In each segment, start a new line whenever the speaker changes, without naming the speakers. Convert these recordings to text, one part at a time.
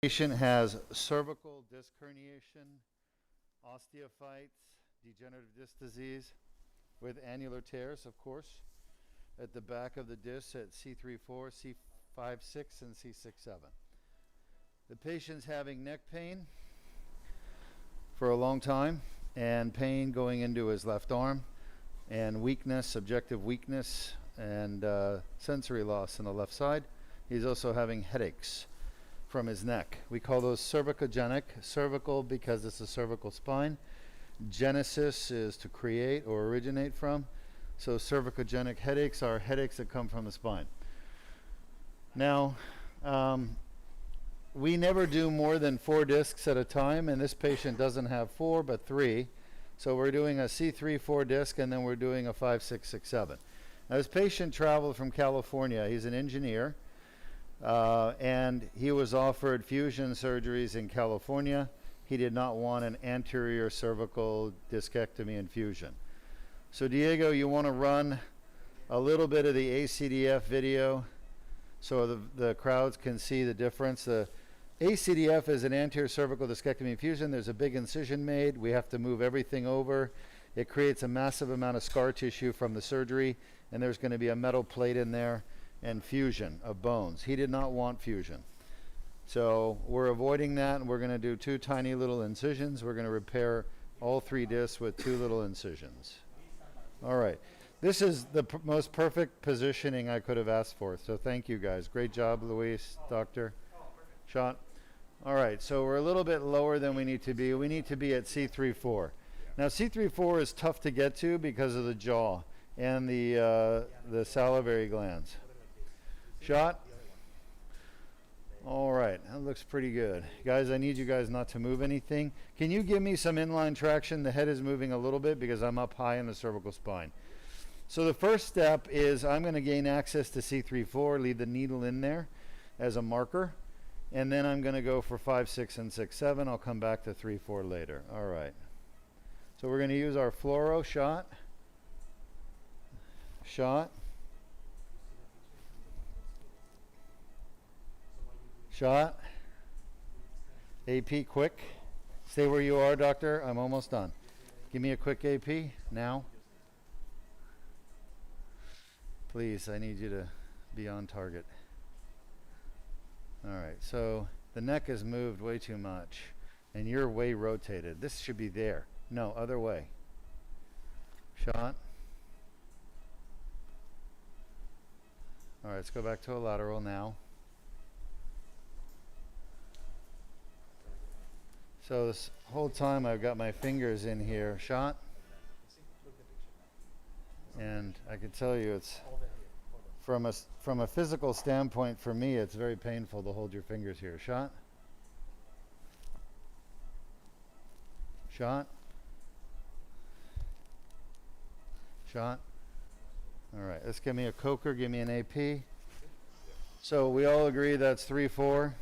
Patient has cervical disc herniation, osteophytes, degenerative disc disease with annular tears, of course, at the back of the disc at C3-4, C5-6, and C6-7. The patient's having neck pain for a long time and pain going into his left arm and weakness, subjective weakness, and sensory loss on the left side. He's also having headaches from his neck. We call those cervicogenic. Cervical because it's a cervical spine. Genesis is to create or originate from. So cervicogenic headaches are headaches that come from the spine. Now, we never do more than 4 discs at a time, and this patient doesn't have 4 but 3. So we're doing a C3-4 disc, and then we're doing a 5-6-6-7. Now, this patient traveled from California. He's an engineer, and he was offered fusion surgeries in California. He did not want an anterior cervical discectomy and fusion. So Diego, you want to run a little bit of the ACDF video so the crowds can see the difference. The ACDF is an anterior cervical discectomy and fusion. There's a big incision made. We have to move everything over. It creates a massive amount of scar tissue from the surgery, and there's going to be a metal plate in there and fusion of bones. He did not want fusion. So we're avoiding that, and we're going to do 2 tiny little incisions. We're going to repair all 3 discs with 2 little incisions. All right. This is the most perfect positioning I could have asked for. So thank you guys. Great job, Luis, doctor. Shot. All right. So we're a little bit lower than we need to be. We need to be at C3-4. Now C3-4 is tough to get to because of the jaw and the salivary glands. Shot. All right, that looks pretty good. Guys, I need you guys not to move anything. Can you give me some inline traction? The head is moving a little bit because I'm up high in the cervical spine. So the first step is I'm going to gain access to C3-4, leave the needle in there as a marker, and then I'm going to go for 5, 6, and 6, 7. I'll come back to 3, 4 later. All right. So we're going to use our fluoro shot. Shot. Shot. AP quick. Stay where you are, doctor. I'm almost done. Give me a quick AP now. Please, I need you to be on target. All right, so the neck has moved way too much, and you're way rotated. This should be there. No, other way. Shot. All right, let's go back to a lateral now. So this whole time I've got my fingers in here. Shot. And I can tell you it's from a physical standpoint, for me it's very painful to hold your fingers here. Shot. Shot. Shot. All right, let's give me a Coker, give me an AP. So we all agree that's 3, 4.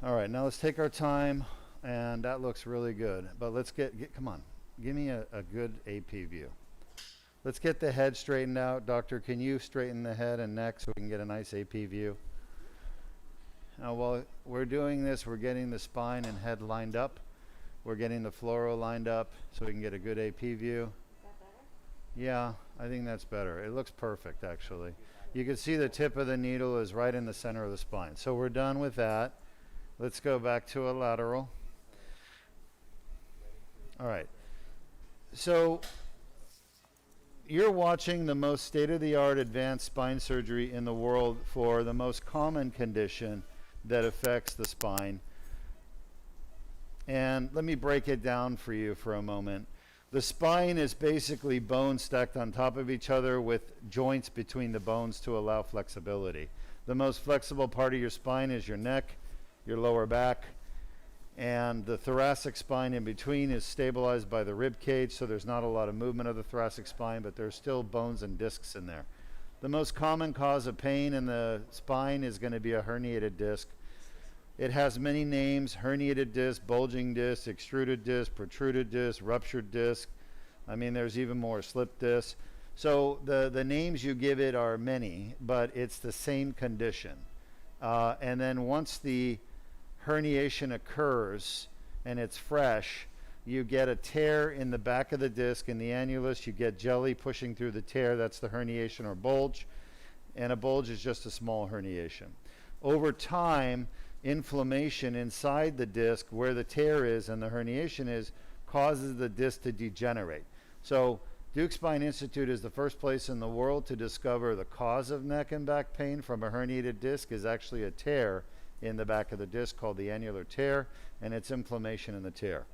All right, now let's take our time, and that looks really good. But let's come on, give me a good AP view. Let's get the head straightened out. Doctor, can you straighten the head and neck so we can get a nice AP view? Now, while we're doing this, we're getting the spine and head lined up. We're getting the fluoro lined up so we can get a good AP view. Is that better? Yeah, I think that's better. It looks perfect, actually. You can see the tip of the needle is right in the center of the spine. So we're done with that. Let's go back to a lateral. All right. So you're watching the most state-of-the-art advanced spine surgery in the world for the most common condition that affects the spine. And let me break it down for you for a moment. The spine is basically bones stacked on top of each other with joints between the bones to allow flexibility. The most flexible part of your spine is your neck, your lower back, and the thoracic spine in between is stabilized by the rib cage, so there's not a lot of movement of the thoracic spine, but there's still bones and discs in there. The most common cause of pain in the spine is going to be a herniated disc. It has many names: herniated disc, bulging disc, extruded disc, protruded disc, ruptured disc. I mean, there's even more, slip disc. So the names you give it are many, but it's the same condition. And then once the herniation occurs and it's fresh, you get a tear in the back of the disc in the annulus. You get jelly pushing through the tear. That's the herniation or bulge. And a bulge is just a small herniation. Over time, inflammation inside the disc where the tear is and the herniation is causes the disc to degenerate. So Deuk Spine Institute is the first place in the world to discover the cause of neck and back pain from a herniated disc is actually a tear in the back of the disc called the annular tear, and it's inflammation in the tear.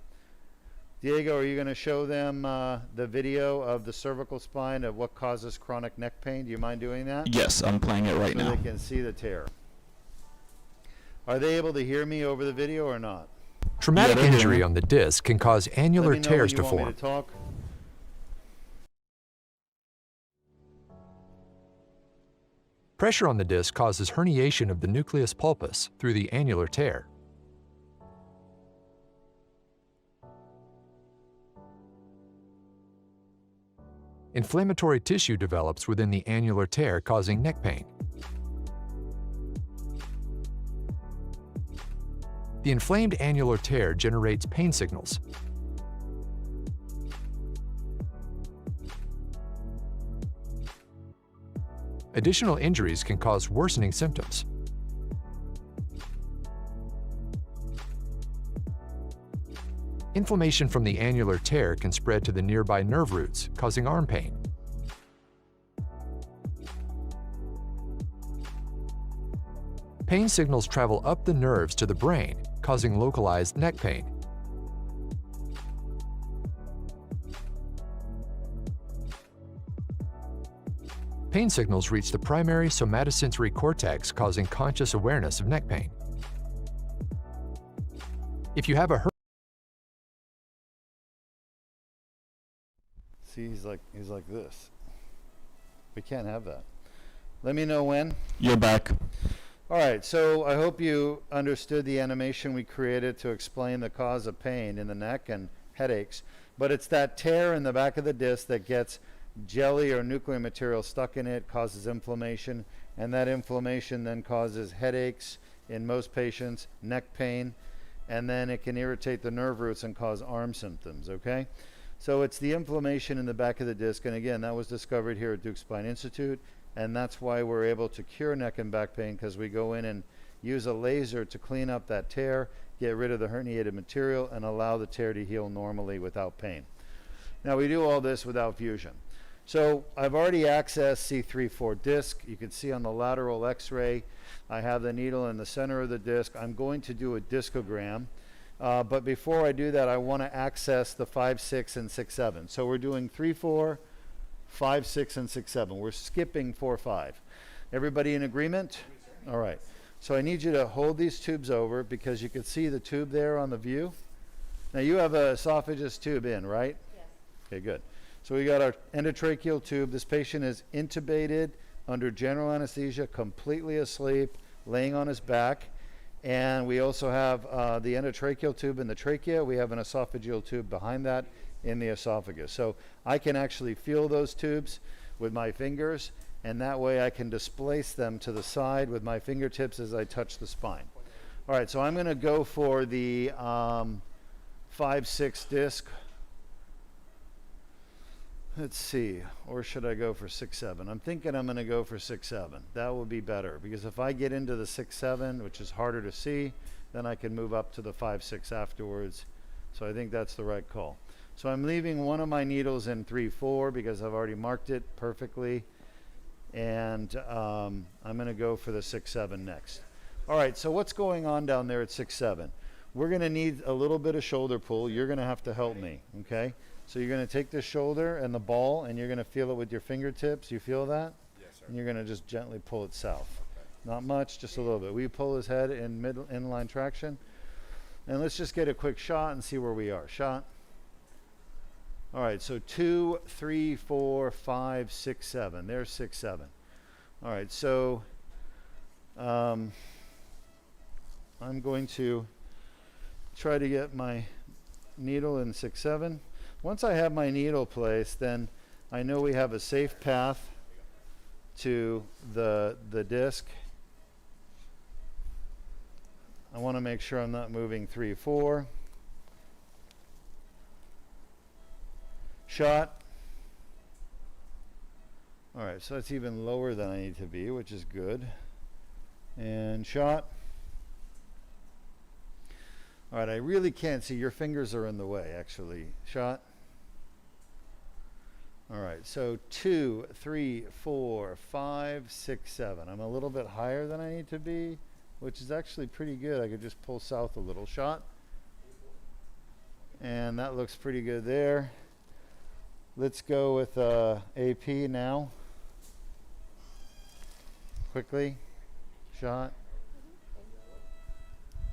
Diego, are you going to show them the video of the cervical spine of what causes chronic neck pain? Do you mind doing that?
Yes, I'm playing it right now.
So they can see the tear. Are they able to hear me over the video or not?
Traumatic
Yeah,
injury on the disc can cause annular tears to
Let me know when you want
form.
me to talk.
Pressure on the disc causes herniation of the nucleus pulpus through the annular tear. Inflammatory tissue develops within the annular tear, causing neck pain. The inflamed annular tear generates pain signals. Additional injuries can cause worsening symptoms. Inflammation from the annular tear can spread to the nearby nerve roots, causing arm pain. Pain signals travel up the nerves to the brain, causing localized neck pain. Pain signals reach the primary somatosensory cortex, causing conscious awareness of neck pain. If you have a
See, he's like this. We can't have that. Let me know when.
You're back.
All right, so I hope you understood the animation we created to explain the cause of pain in the neck and headaches. But it's that tear in the back of the disc that gets jelly or nuclear material stuck in it, causes inflammation, and that inflammation then causes headaches in most patients, neck pain, and then it can irritate the nerve roots and cause arm symptoms, okay? So it's the inflammation in the back of the disc, and again, that was discovered here at Deuk Spine Institute, and that's why we're able to cure neck and back pain, because we go in and use a laser to clean up that tear, get rid of the herniated material, and allow the tear to heal normally without pain. Now, we do all this without fusion. So I've already accessed C3-4 disc. You can see on the lateral x-ray, I have the needle in the center of the disc. I'm going to do a discogram. But before I do that, I want to access the 5-6 and 6-7. So we're doing 3-4, 5-6, and 6-7. We're skipping 4-5. Everybody in agreement? All right. So I need you to hold these tubes over because you can see the tube there on the view. Now you have an esophagus tube in, right?
Yes.
Okay, good. So we got our endotracheal tube. This patient is intubated under general anesthesia, completely asleep, laying on his back. And we also have the endotracheal tube in the trachea. We have an esophageal tube behind that in the esophagus. So I can actually feel those tubes with my fingers, and that way I can displace them to the side with my fingertips as I touch the spine. All right, so I'm going to go for the 5-6 disc. Let's see, or should I go for 6-7? I'm thinking I'm going to go for 6-7. That would be better, because if I get into the 6-7, which is harder to see, then I can move up to the 5-6 afterwards. So I think that's the right call. So I'm leaving one of my needles in 3-4 because I've already marked it perfectly. And I'm going to go for the 6-7 next. All right, so what's going on down there at 6-7? We're going to need a little bit of shoulder pull. You're going to have to help me, okay? So you're going to take the shoulder and the ball, and you're going to feel it with your fingertips. You feel that?
Yes, sir.
And you're going to just gently pull it south.
Okay.
Not much, just a little bit. We pull his head in inline traction. And let's just get a quick shot and see where we are. Shot. All right, so 2, 3, 4, 5, 6, 7. There's 6, 7. All right, so I'm going to try to get my needle in 6, 7. Once I have my needle placed, then I know we have a safe path to the disc. I want to make sure I'm not moving 3-4. Shot. All right, so that's even lower than I need to be, which is good. And shot. All right, I really can't see. Your fingers are in the way, actually. Shot. All right, so 2, 3, 4, 5, 6, 7. I'm a little bit higher than I need to be, which is actually pretty good. I could just pull south a little. Shot. And that looks pretty good there. Let's go with AP now. Quickly. Shot.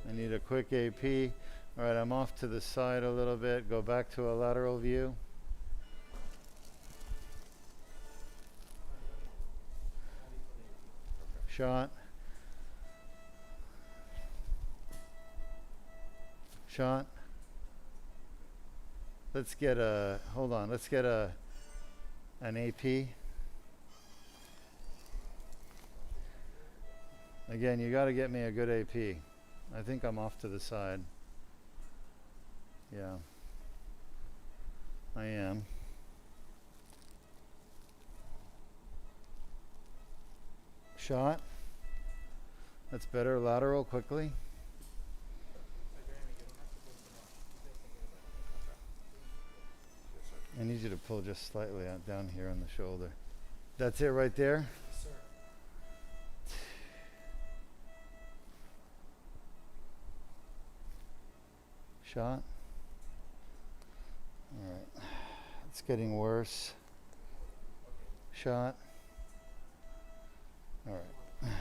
I need a quick AP. All right, I'm off to the side a little bit. Go back to a lateral view. Shot. Shot. Let's get a, hold on, let's get an AP. Again, you got to get me a good AP. I think I'm off to the side. Yeah, I am. Shot. That's better. Lateral quickly. I need you to pull just slightly out down here on the shoulder. That's it right there?
Yes, sir.
Shot. All right. It's getting worse. Shot. All right.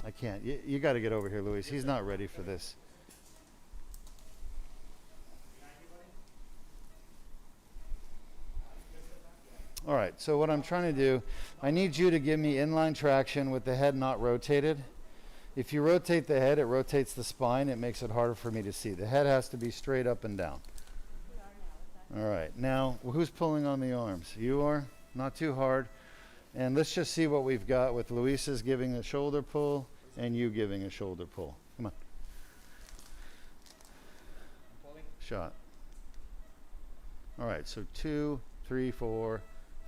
I can't. You got to get over here, Luis. He's not ready for this. All right, so what I'm trying to do, I need you to give me inline traction with the head not rotated. If you rotate the head, it rotates the spine. It makes it harder for me to see. The head has to be straight up and down. All right, now who's pulling on the arms? You are? Not too hard. And let's just see what we've got with Luis's giving a shoulder pull and you giving a shoulder pull. Come on. Shot. All right, so 2, 3, 4,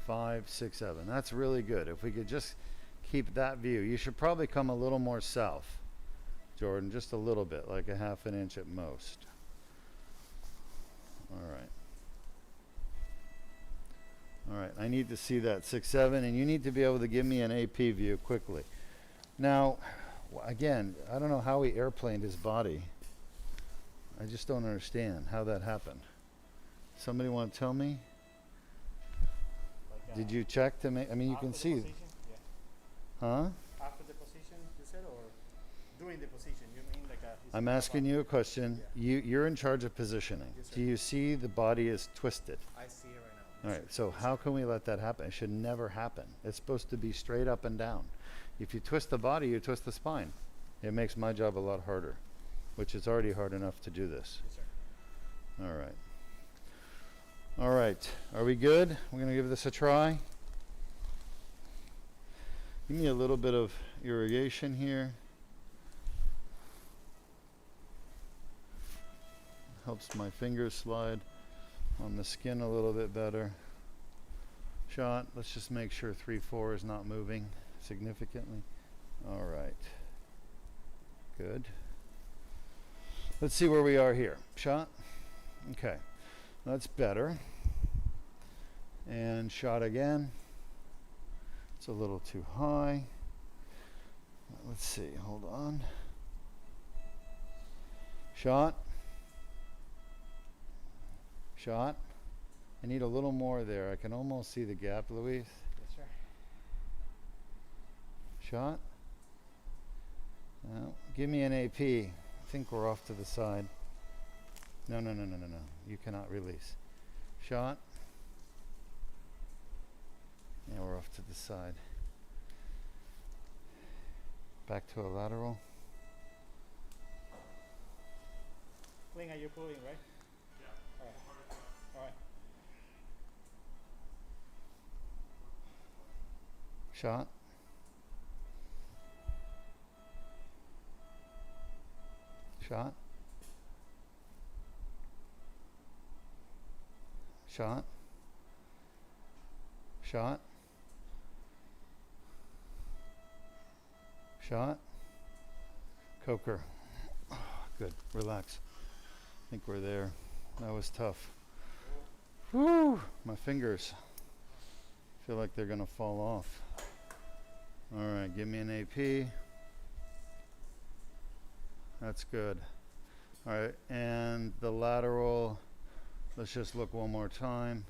5, 6, 7. That's really good. If we could just keep that view. You should probably come a little more south, Jordan, just a little bit, like a half an inch at most. All right. All right, I need to see that 6, 7, and you need to be able to give me an AP view quickly. Now, again, I don't know how he airplaned his body. I just don't understand how that happened. Somebody want to tell me? Did you check to make, I mean, you can see.
Position? Yeah.
Huh?
After the position, you said, or during the position? You mean like a...
I'm asking you a question.
Yeah.
You're in charge of positioning.
Yes, sir.
Do you see the body is twisted?
I see it right now.
All right, so how can we let that happen? It should never happen. It's supposed to be straight up and down. If you twist the body, you twist the spine. It makes my job a lot harder, which is already hard enough to do this.
Yes, sir.
All right. All right, are we good? We're gonna give this a try. Give me a little bit of irrigation here. Helps my fingers slide on the skin a little bit better. Shot, let's just make sure 3, 4 is not moving significantly. All right, good. Let's see where we are here. Shot, okay. That's better. And shot again. It's a little too high. Let's see, hold on. Shot. Shot. I need a little more there. I can almost see the gap, Luis.
Yes, sir.
Shot. Now, give me an AP. I think we're off to the side. No. You cannot release. Shot. Yeah, we're off to the side. Back to a lateral.
Ling, are you pulling, right? Yeah. All right.
Shot. Shot. Shot. Shot. Shot. Coker. Oh, good. Relax. I think we're there. That was tough. Whew. My fingers feel like they're going to fall off. All right. Give me an AP. That's good. All right. And the lateral. Let's just look one more time.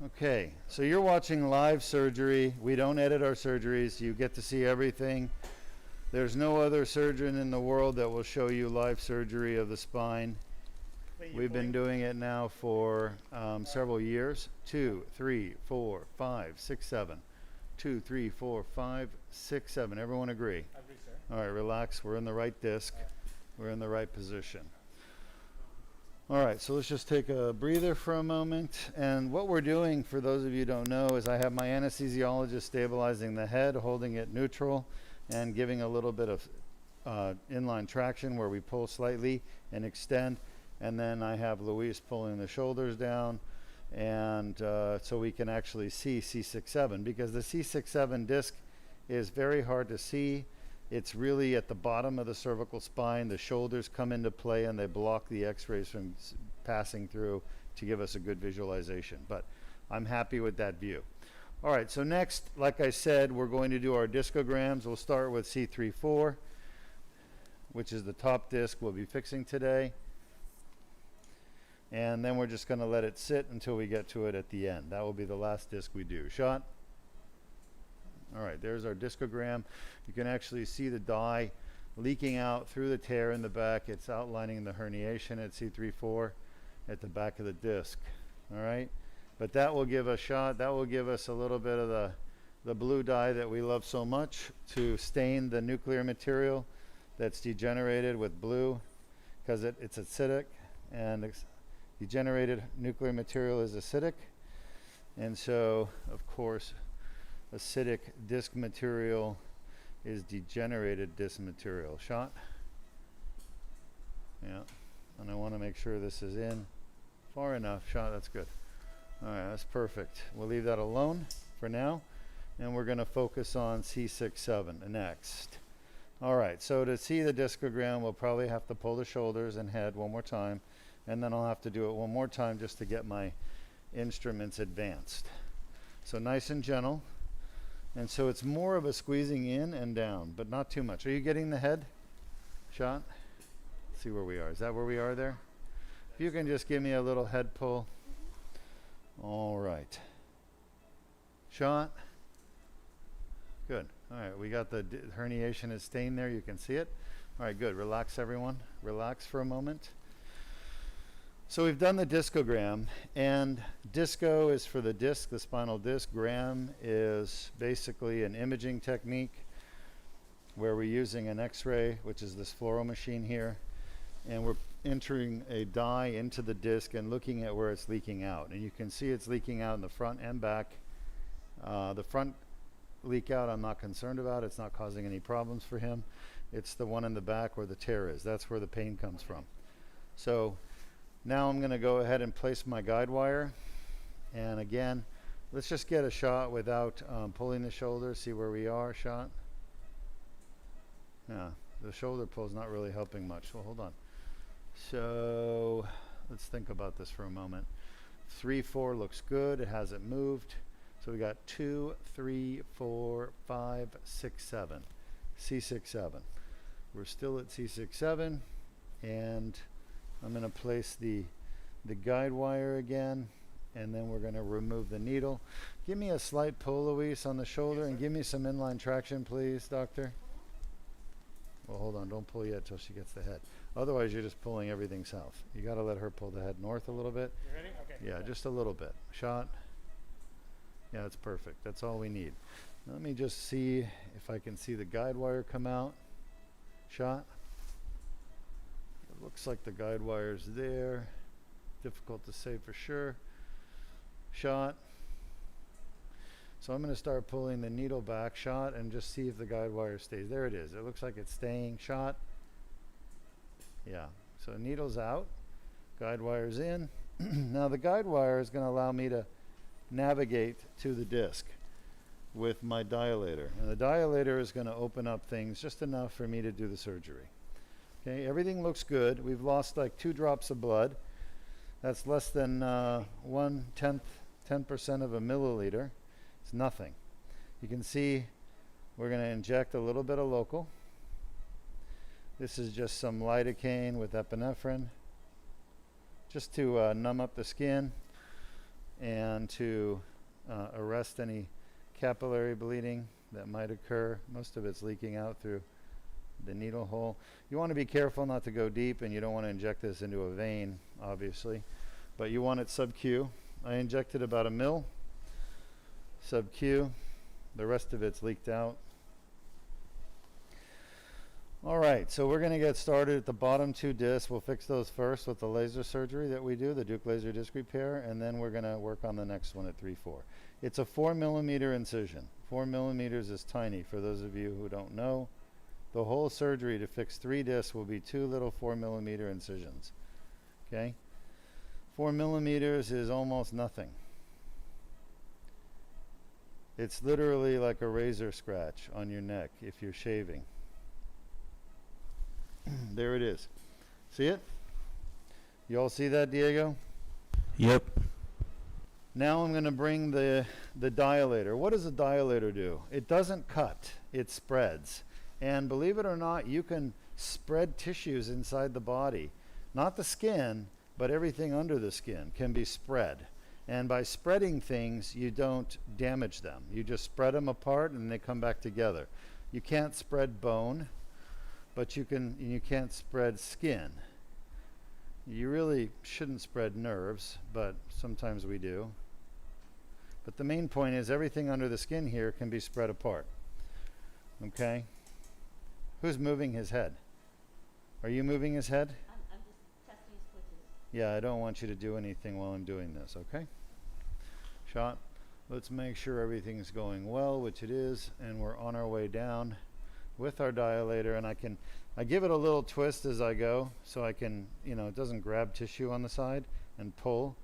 Okay, so you're watching live surgery. We don't edit our surgeries. You get to see everything. There's no other surgeon in the world that will show you live surgery of the spine. We've been doing it now for several years. 2, 3, 4, 5, 6, 7. 2, 3, 4, 5, 6, 7. Everyone agree?
Agree, sir.
All right, relax. We're in the right disc. We're in the right position. All right, so let's just take a breather for a moment. And what we're doing, for those of you who don't know, is I have my anesthesiologist stabilizing the head, holding it neutral, and giving a little bit of inline traction where we pull slightly and extend. And then I have Luis pulling the shoulders down, and so we can actually see C6-7, because the C6-7 disc is very hard to see. It's really at the bottom of the cervical spine. The shoulders come into play and they block the x-rays from passing through to give us a good visualization. But I'm happy with that view. All right, so next, like I said, we're going to do our discograms. We'll start with C3-4, which is the top disc we'll be fixing today. And then we're just going to let it sit until we get to it at the end. That will be the last disc we do. Shot. All right, there's our discogram. You can actually see the dye leaking out through the tear in the back. It's outlining the herniation at C3-4 at the back of the disc. All right, but that will give us shot. That will give us a little bit of the blue dye that we love so much to stain the nuclear material that's degenerated with blue, because it's acidic, and degenerated nuclear material is acidic. And so, of course, acidic disc material is degenerated disc material. Shot. Yeah, and I want to make sure this is in far enough. Shot. That's good. All right, that's perfect. We'll leave that alone for now, and we're going to focus on C6-7 next. All right, so to see the discogram, we'll probably have to pull the shoulders and head one more time, and then I'll have to do it one more time just to get my instruments advanced. So nice and gentle. And so it's more of a squeezing in and down, but not too much. Are you getting the head? Shot? Let's see where we are. Is that where we are there? If you can just give me a little head pull. All right. Shot? Good. All right, we got the herniation is stained there. You can see it. All right, good. Relax, everyone. Relax for a moment. So we've done the discogram, and disco is for the disc, the spinal disc. Gram is basically an imaging technique where we're using an x-ray, which is this fluoro machine here, and we're entering a dye into the disc and looking at where it's leaking out. And you can see it's leaking out in the front and back. The front leak out I'm not concerned about. It's not causing any problems for him. It's the one in the back where the tear is. That's where the pain comes from. So now I'm going to go ahead and place my guide wire, and again, let's just get a shot without pulling the shoulder. See where we are. Shot. Yeah, the shoulder pull is not really helping much. Well, hold on. So let's think about this for a moment. 3-4 looks good. It hasn't moved. So we got 2, 3, 4, 5, 6, 7. C6-7. We're still at C6-7, and I'm going to place the guide wire again, and then we're going to remove the needle. Give me a slight pull, Luis, on the shoulder, and give me some inline traction, please, doctor. Well, hold on. Don't pull yet till she gets the head. Otherwise, you're just pulling everything south. You got to let her pull the head north a little bit.
You ready? Okay.
Yeah, just a little bit. Shot. Yeah, that's perfect. That's all we need. Let me just see if I can see the guide wire come out. Shot. It looks like the guide wire's there. Difficult to say for sure. Shot. So I'm going to start pulling the needle back, shot, and just see if the guide wire stays. There it is. It looks like it's staying, shot. Yeah, so needle's out, guide wire's in. Now the guide wire is going to allow me to navigate to the disc with my dilator. And the dilator is going to open up things just enough for me to do the surgery. Okay, everything looks good. We've lost like 2 drops of blood. That's less than 1/10% of a milliliter. It's nothing. You can see we're going to inject a little bit of local. This is just some lidocaine with epinephrine, just to numb up the skin and to arrest any capillary bleeding that might occur. Most of it's leaking out through the needle hole. You want to be careful not to go deep, and you don't want to inject this into a vein, obviously, but you want it sub-Q. I injected about 1 ml sub-Q. The rest of it's leaked out. All right, so we're going to get started at the bottom 2 discs. We'll fix those first with the laser surgery that we do, the Deuk laser disc repair, and then we're going to work on the next one at 3-4. It's a 4 millimeter incision. 4 millimeters is tiny, for those of you who don't know. The whole surgery to fix 3 discs will be 2 little 4 millimeter incisions. Okay? 4 millimeters is almost nothing. It's literally like a razor scratch on your neck if you're shaving. There it is. See it? You all see that, Diego?
Yep.
Now I'm going to bring the dilator. What does a dilator do? It doesn't cut. It spreads. And believe it or not, you can spread tissues inside the body. Not the skin, but everything under the skin can be spread. And by spreading things, you don't damage them. You just spread them apart and they come back together. You can't spread bone, but you can't spread skin. You really shouldn't spread nerves, but sometimes we do. But the main point is everything under the skin here can be spread apart. Okay? Who's moving his head? Are you moving his head?
I'm just testing his twitches.
Yeah, I don't want you to do anything while I'm doing this, okay? Shot. Let's make sure everything's going well, which it is, and we're on our way down with our dilator, and I give it a little twist as I go so I can, it doesn't grab tissue on the side, and pull.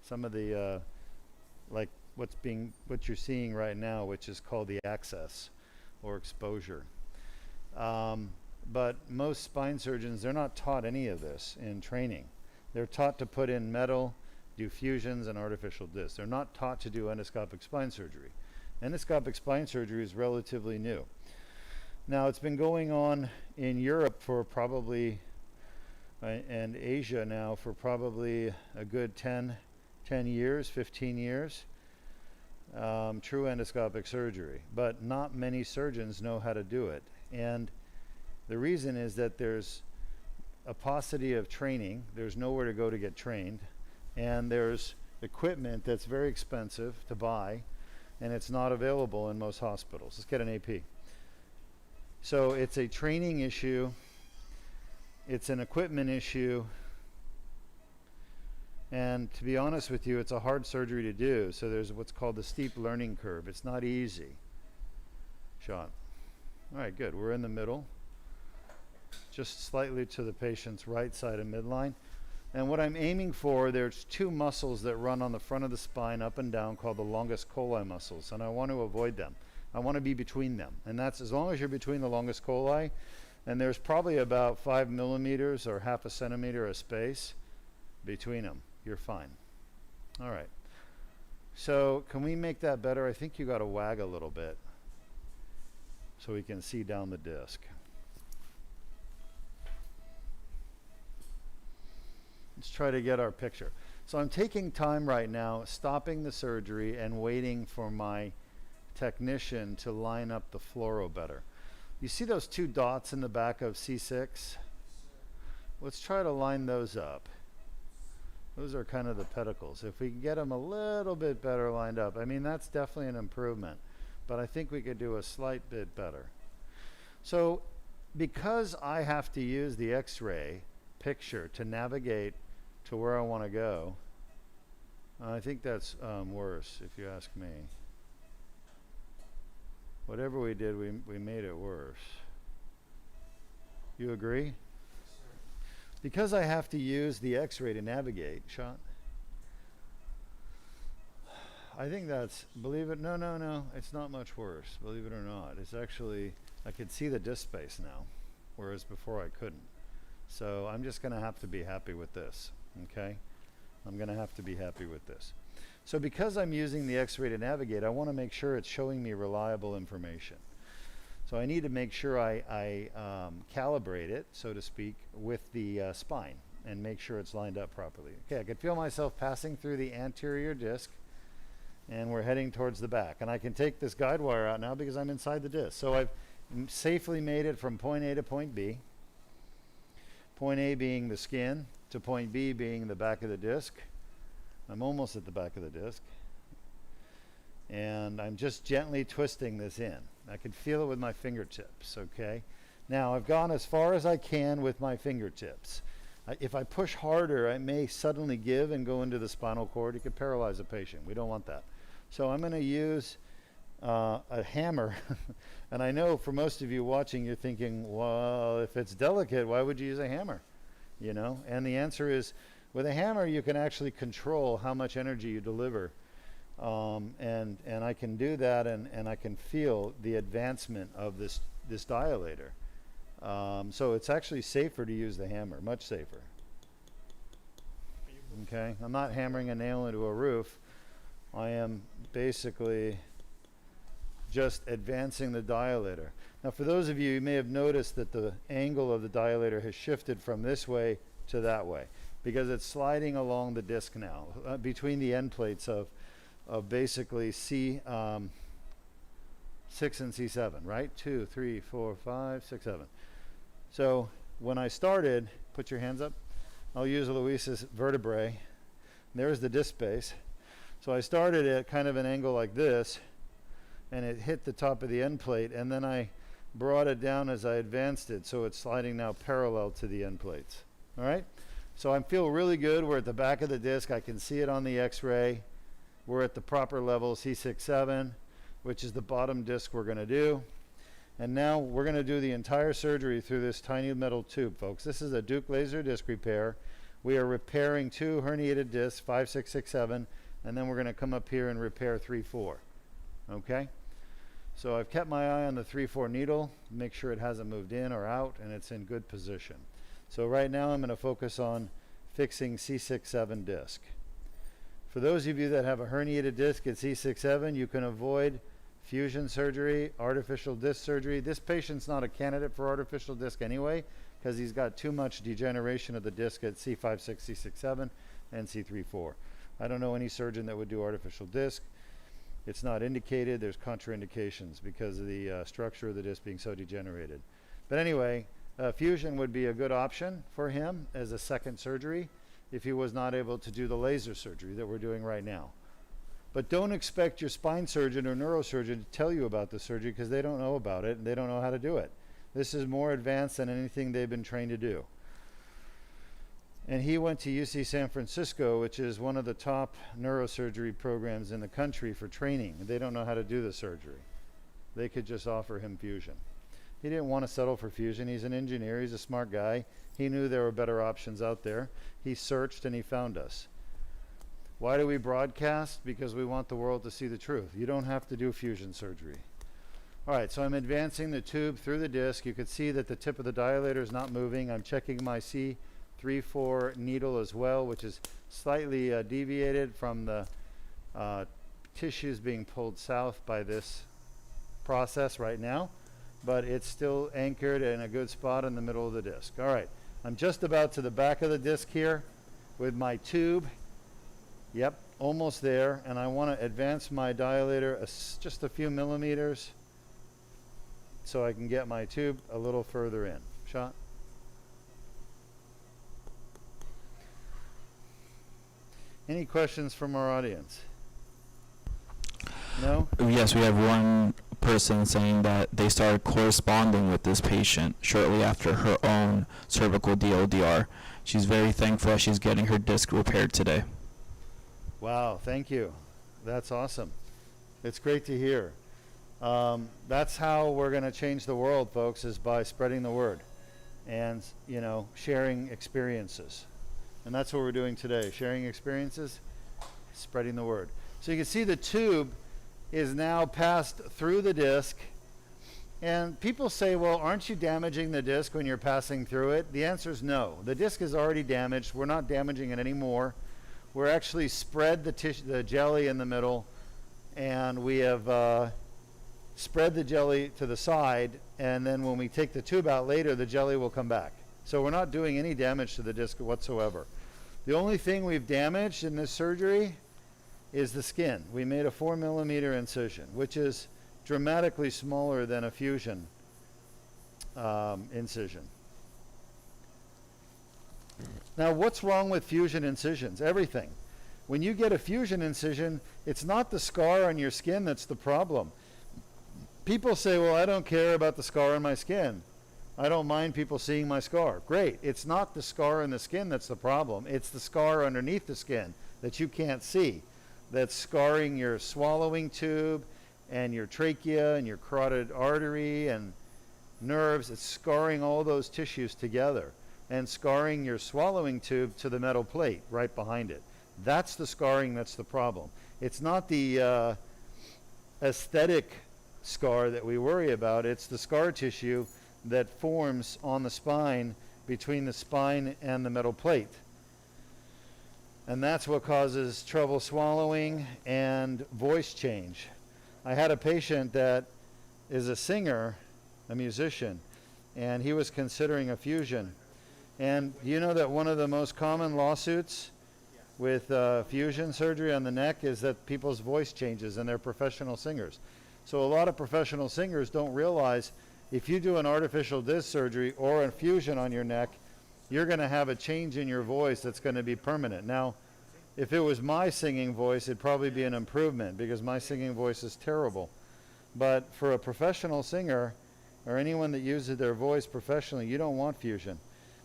Some of the like what you're seeing right now, which is called the access or exposure. But most spine surgeons, they're not taught any of this in training. They're taught to put in metal, do fusions, and artificial discs. They're not taught to do endoscopic spine surgery. Endoscopic spine surgery is relatively new. Now, it's been going on in Europe for probably, and Asia now for probably a good 10 years, 15 years, true endoscopic surgery. But not many surgeons know how to do it. And the reason is that there's a paucity of training. There's nowhere to go to get trained. And there's equipment that's very expensive to buy, and it's not available in most hospitals. Let's get an AP. So it's a training issue. It's an equipment issue. And to be honest with you, it's a hard surgery to do. So there's what's called the steep learning curve. It's not easy. Shot. All right, good. We're in the middle, just slightly to the patient's right side of midline. And what I'm aiming for, there's 2 muscles that run on the front of the spine up and down called the longus colli muscles, and I want to avoid them. I want to be between them, and that's as long as you're between the longus colli, and there's probably about 5 millimeters or half a centimeter of space between them. You're fine. All right. So can we make that better? I think you got to wag a little bit so we can see down the disc. Let's try to get our picture. So I'm taking time right now, stopping the surgery and waiting for my technician to line up the fluoro better. You see those 2 dots in the back of C6? Let's try to line those up. Those are kind of the pedicles. If we can get them a little bit better lined up, I mean, that's definitely an improvement. but I think we could do a slight bit better. So because I have to use the X-ray picture to navigate to where I want to go, I think that's worse, if you ask me. Whatever we did, we made it worse. You agree? Because I have to use the X-ray to navigate, Sean, I think that's, no, it's not much worse, believe it or not. It's actually, I could see the disk space now, whereas before I couldn't. So I'm just going to have to be happy with this, okay? I'm going to have to be happy with this. So because I'm using the X-ray to navigate, I want to make sure it's showing me reliable information. So I need to make sure I calibrate it, so to speak, with the spine and make sure it's lined up properly. Okay, I can feel myself passing through the anterior disc, and we're heading towards the back. And I can take this guide wire out now because I'm inside the disc. So I've safely made it from point A to point B. Point A being the skin to point B being the back of the disc. I'm almost at the back of the disc. And I'm just gently twisting this in. I can feel it with my fingertips, okay? Now I've gone as far as I can with my fingertips. If I push harder, I may suddenly give and go into the spinal cord. It could paralyze a patient. We don't want that. So I'm going to use a hammer. And I know for most of you watching, you're thinking, well, if it's delicate, why would you use a hammer? You know? And the answer is, with a hammer, you can actually control how much energy you deliver. And I can do that, and I can feel the advancement of this dilator. So it's actually safer to use the hammer, much safer. Okay, I'm not hammering a nail into a roof. I am basically just advancing the dilator. Now for those of you may have noticed that the angle of the dilator has shifted from this way to that way because it's sliding along the disc now between the end plates of basically C6 and C7, right? 2, 3, 4, 5, 6, 7. So when I started, put your hands up. I'll use Luis's vertebrae. There's the disc space. So I started at kind of an angle like this, and it hit the top of the end plate, and then I brought it down as I advanced it, so it's sliding now parallel to the end plates. All right? So I feel really good. We're at the back of the disc. I can see it on the X-ray. We're at the proper level, C6-7, which is the bottom disc we're going to do. And now we're going to do the entire surgery through this tiny metal tube, folks. This is a Deuk laser disc repair. We are repairing 2 herniated discs, 5, 6, 6, 7, and then we're going to come up here and repair 3-4. Okay? So I've kept my eye on the 3-4 needle, make sure it hasn't moved in or out, and it's in good position. So right now I'm going to focus on fixing C6-7 disc. For those of you that have a herniated disc at C6-7, you can avoid fusion surgery, artificial disc surgery. This patient's not a candidate for artificial disc anyway because he's got too much degeneration of the disc at C5-6, C6-7, and C3-4. I don't know any surgeon that would do artificial disc. It's not indicated. There's contraindications because of the structure of the disc being so degenerated. But anyway, fusion would be a good option for him as a second surgery if he was not able to do the laser surgery that we're doing right now. But don't expect your spine surgeon or neurosurgeon to tell you about the surgery because they don't know about it and they don't know how to do it. This is more advanced than anything they've been trained to do. And he went to UC San Francisco, which is one of the top neurosurgery programs in the country for training. They don't know how to do the surgery. They could just offer him fusion. He didn't want to settle for fusion. He's an engineer. He's a smart guy. He knew there were better options out there. He searched and he found us. Why do we broadcast? Because we want the world to see the truth. You don't have to do fusion surgery. All right, so I'm advancing the tube through the disc. You can see that the tip of the dilator is not moving. I'm checking my C3-4 needle as well, which is slightly deviated from the tissues being pulled south by this process right now, but it's still anchored in a good spot in the middle of the disc. All right, I'm just about to the back of the disc here with my tube. Yep, almost there, and I want to advance my dilator just a few millimeters so I can get my tube a little further in. Shot. Any questions from our audience? No?
Yes, we have one person saying that they started corresponding with this patient shortly after her own cervical DLDR. She's very thankful she's getting her disc repaired today.
Wow, thank you. That's awesome. It's great to hear. That's how we're going to change the world, folks, is by spreading the word and, you know, sharing experiences. And that's what we're doing today, sharing experiences, spreading the word. So you can see the tube is now passed through the disc. And people say, well, aren't you damaging the disc when you're passing through it? The answer is no. The disc is already damaged. We're not damaging it anymore. We're actually spread the jelly in the middle, and we have spread the jelly to the side, and then when we take the tube out later, the jelly will come back. So we're not doing any damage to the disc whatsoever. The only thing we've damaged in this surgery is the skin. We made a 4 millimeter incision, which is dramatically smaller than a fusion incision. Now, what's wrong with fusion incisions? Everything. When you get a fusion incision, it's not the scar on your skin that's the problem. People say, well, I don't care about the scar on my skin. I don't mind people seeing my scar. Great. It's not the scar on the skin that's the problem. It's the scar underneath the skin that you can't see, that's scarring your swallowing tube and your trachea and your carotid artery and nerves. It's scarring all those tissues together and scarring your swallowing tube to the metal plate right behind it. That's the scarring that's the problem. It's not the aesthetic scar that we worry about. It's the scar tissue that forms on the spine between the spine and the metal plate. And that's what causes trouble swallowing and voice change. I had a patient that is a singer, a musician, and he was considering a fusion. And you know that one of the most common lawsuits with fusion surgery on the neck is that people's voice changes, and they're professional singers. So a lot of professional singers don't realize if you do an artificial disc surgery or a fusion on your neck, you're going to have a change in your voice that's going to be permanent. Now, if it was my singing voice, it'd probably be an improvement because my singing voice is terrible. But for a professional singer or anyone that uses their voice professionally, you don't want fusion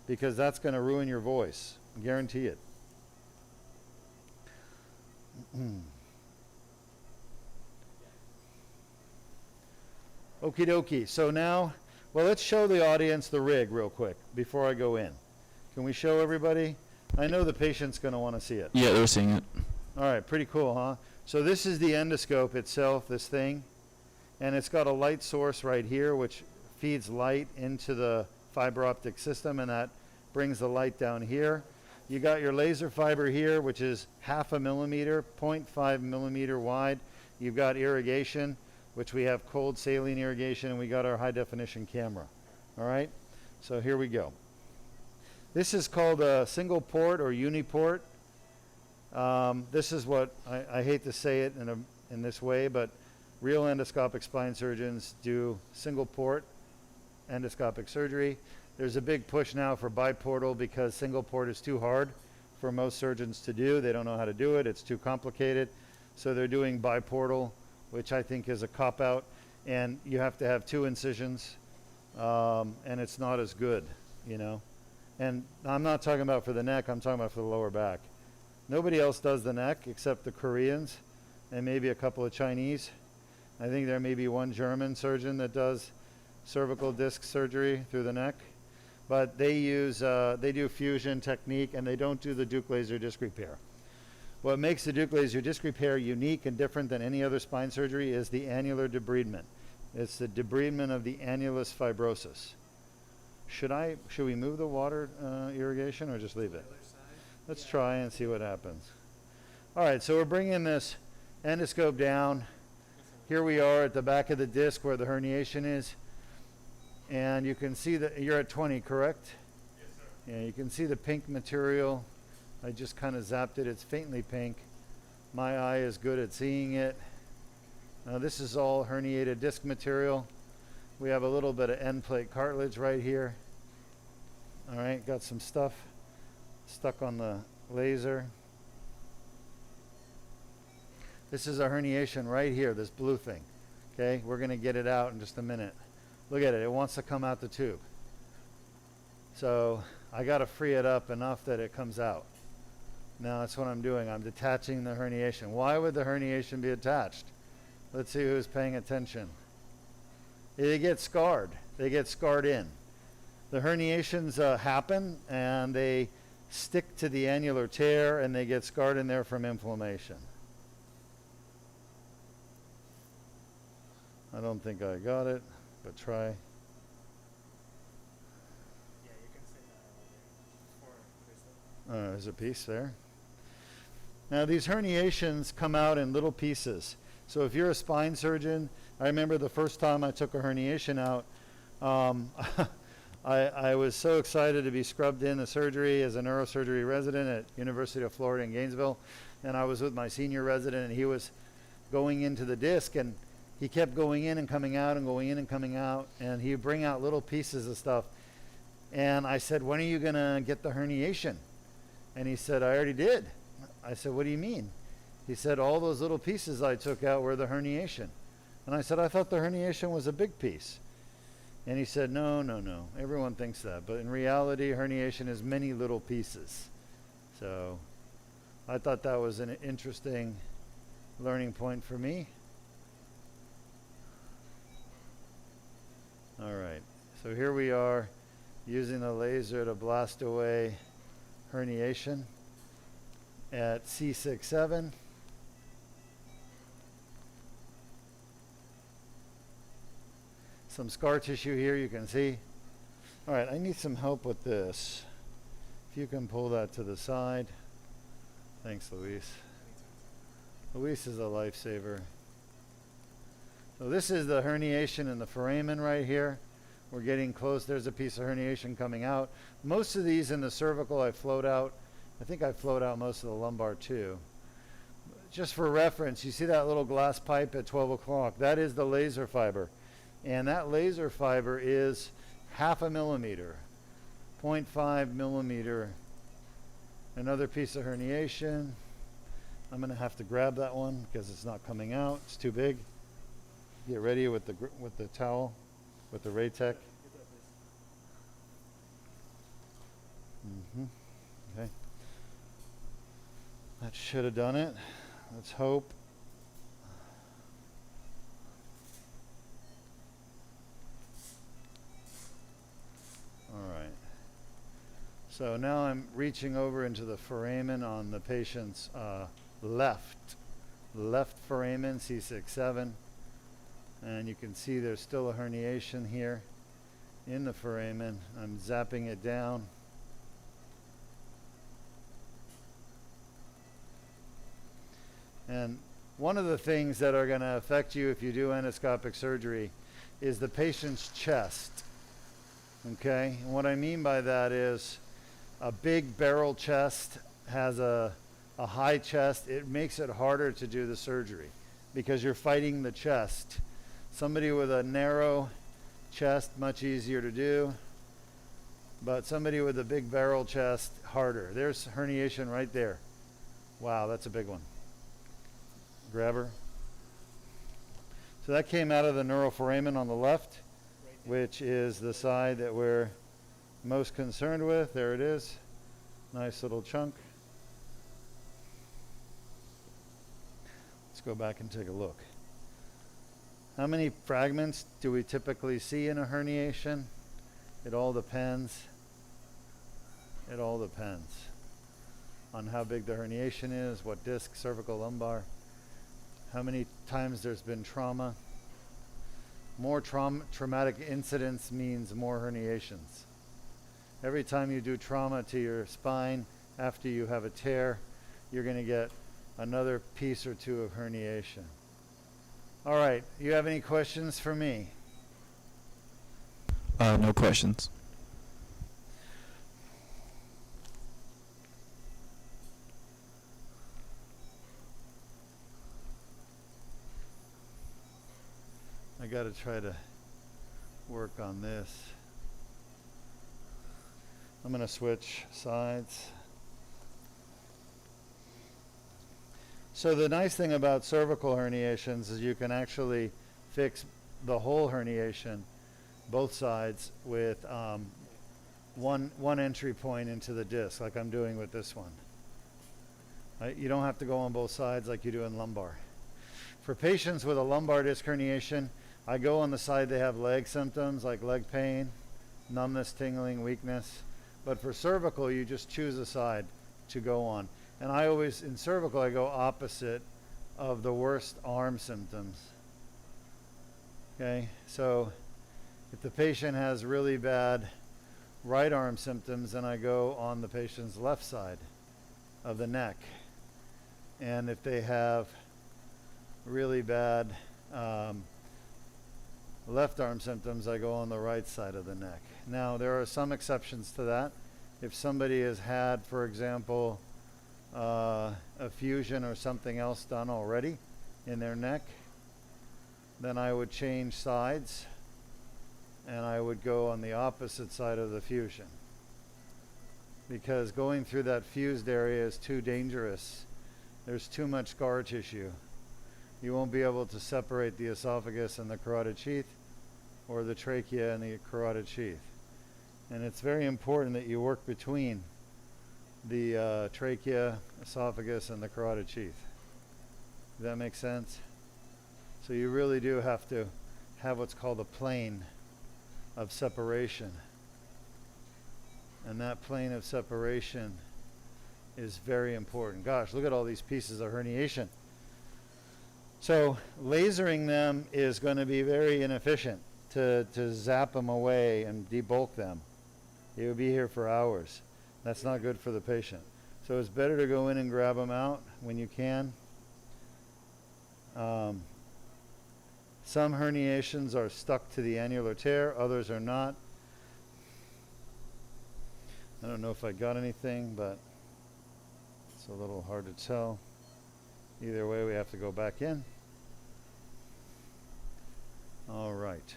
because that's going to ruin your voice. Guarantee it. Okie dokie. So now, well, let's show the audience the rig real quick before I go in. Can we show everybody? I know the patient's going to want to see it.
Yeah, they're seeing it.
All right, pretty cool, huh? So this is the endoscope itself, this thing. And it's got a light source right here, which feeds light into the fiber optic system, and that brings the light down here. You got your laser fiber here, which is 0.5 millimeter, 0.5 millimeter wide. You've got irrigation, which we have cold saline irrigation, and we got our high definition camera. All right, so here we go. This is called a single port or uniport. This is what, I hate to say it in this way, but real endoscopic spine surgeons do single port endoscopic surgery. There's a big push now for biportal because single port is too hard for most surgeons to do. They don't know how to do it. It's too complicated. So they're doing biportal, which I think is a cop-out. And you have to have 2 incisions, and it's not as good, you know. And I'm not talking about for the neck. I'm talking about for the lower back. Nobody else does the neck except the Koreans and maybe a couple of Chinese. I think there may be one German surgeon that does cervical disc surgery through the neck. But they do fusion technique, and they don't do the Deuk laser disc repair. What makes the Deuk laser disc repair unique and different than any other spine surgery is the annular debridement. It's the debridement of the annulus fibrosus. Should we move the water irrigation or just leave it? Let's try and see what happens. All right, so we're bringing this endoscope down. Here we are at the back of the disc where the herniation is. And you can see that you're at 20, correct? Yes, sir. Yeah, you can see the pink material. I just kind of zapped it. It's faintly pink. My eye is good at seeing it. Now this is all herniated disc material. We have a little bit of end plate cartilage right here. All right, got some stuff stuck on the laser. This is a herniation right here, this blue thing. Okay, we're going to get it out in just a minute. Look at it, it wants to come out the tube. So I got to free it up enough that it comes out. Now that's what I'm doing. I'm detaching the herniation. Why would the herniation be attached? Let's see who's paying attention. They get scarred. They get scarred in. The herniations happen and they stick to the annular tear and they get scarred in there from inflammation. I don't think I got it, but try.
Yeah, you can say that for Crystal.
There's a piece there. Now these herniations come out in little pieces. So if you're a spine surgeon, I remember the first time I took a herniation out, I was so excited to be scrubbed in the surgery as a neurosurgery resident at University of Florida in Gainesville. And I was with my senior resident and he was going into the disc and he kept going in and coming out and going in and coming out. And he'd bring out little pieces of stuff. And I said, when are you going to get the herniation? And he said, I already did. I said, what do you mean? He said, all those little pieces I took out were the herniation. And I said, I thought the herniation was a big piece. And he said, no, no, no. Everyone thinks that. But in reality, herniation is many little pieces. So I thought that was an interesting learning point for me. All right. So here we are using the laser to blast away herniation at C6-7. Some scar tissue here you can see. All right, I need some help with this. If you can pull that to the side. Thanks, Luis. Luis is a lifesaver. So this is the herniation in the foramen right here. We're getting close. There's a piece of herniation coming out. Most of these in the cervical I float out. I think I float out most of the lumbar too. Just for reference, you see that little glass pipe at 12 o'clock? That is the laser fiber. And that laser fiber is 0.5 millimeter, 0.5 millimeter. Another piece of herniation. I'm going to have to grab that one because it's not coming out. It's too big. Get ready with the towel, with the Raytec. Okay. That should have done it. Let's hope. All right. So now I'm reaching over into the foramen on the patient's left foramen, C6-7. And you can see there's still a herniation here in the foramen. I'm zapping it down. And one of the things that are going to affect you if you do endoscopic surgery is the patient's chest. Okay? And what I mean by that is a big barrel chest has a high chest. It makes it harder to do the surgery because you're fighting the chest. Somebody with a narrow chest, much easier to do. But somebody with a big barrel chest, harder. There's herniation right there. Wow, that's a big one. Grab her. So that came out of the neuroforamen on the left, which is the side that we're most concerned with. There it is. Nice little chunk. Let's go back and take a look. How many fragments do we typically see in a herniation? It all depends. It all depends on how big the herniation is, what disc, cervical, lumbar, how many times there's been trauma. More traumatic incidents means more herniations. Every time you do trauma to your spine after you have a tear, you're going to get another piece or two of herniation. All right, you have any questions for me?
No questions.
I got to try to work on this. I'm going to switch sides. So the nice thing about cervical herniations is you can actually fix the whole herniation, both sides, with one entry point into the disc, like I'm doing with this one. You don't have to go on both sides like you do in lumbar. For patients with a lumbar disc herniation, I go on the side they have leg symptoms like leg pain, numbness, tingling, weakness. But for cervical, you just choose a side to go on. And I always, in cervical, I go opposite of the worst arm symptoms. Okay, so if the patient has really bad right arm symptoms, then I go on the patient's left side of the neck. And if they have really bad left arm symptoms, I go on the right side of the neck. Now, there are some exceptions to that. If somebody has had, for example, a fusion or something else done already in their neck, then I would change sides and I would go on the opposite side of the fusion, because going through that fused area is too dangerous. There's too much scar tissue. You won't be able to separate the esophagus and the carotid sheath, or the trachea and the carotid sheath. And it's very important that you work between the trachea, esophagus, and the carotid sheath. Does that make sense? So you really do have to have what's called a plane of separation. And that plane of separation is very important. Gosh, look at all these pieces of herniation. So lasering them is going to be very inefficient to zap them away and debulk them. You'll be here for hours. That's not good for the patient. So it's better to go in and grab them out when you can. Some herniations are stuck to the annular tear, others are not. I don't know if I got anything, but it's a little hard to tell. Either way, we have to go back in. All right.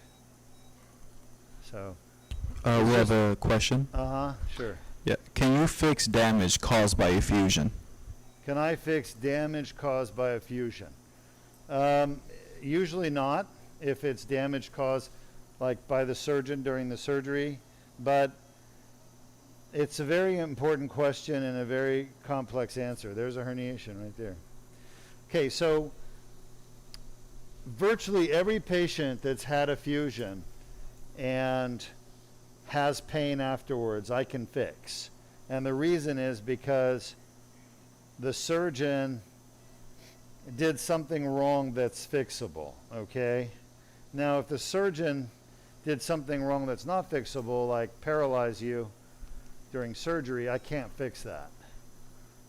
So.
We have a question.
Sure.
Yeah. Can you fix damage caused by a fusion?
Can I fix damage caused by a fusion? Usually not, if it's damage caused like by the surgeon during the surgery, but it's a very important question and a very complex answer. There's a herniation right there. Okay, so virtually every patient that's had a fusion and has pain afterwards, I can fix. And the reason is because the surgeon did something wrong that's fixable, okay? Now, if the surgeon did something wrong that's not fixable, like paralyze you during surgery, I can't fix that.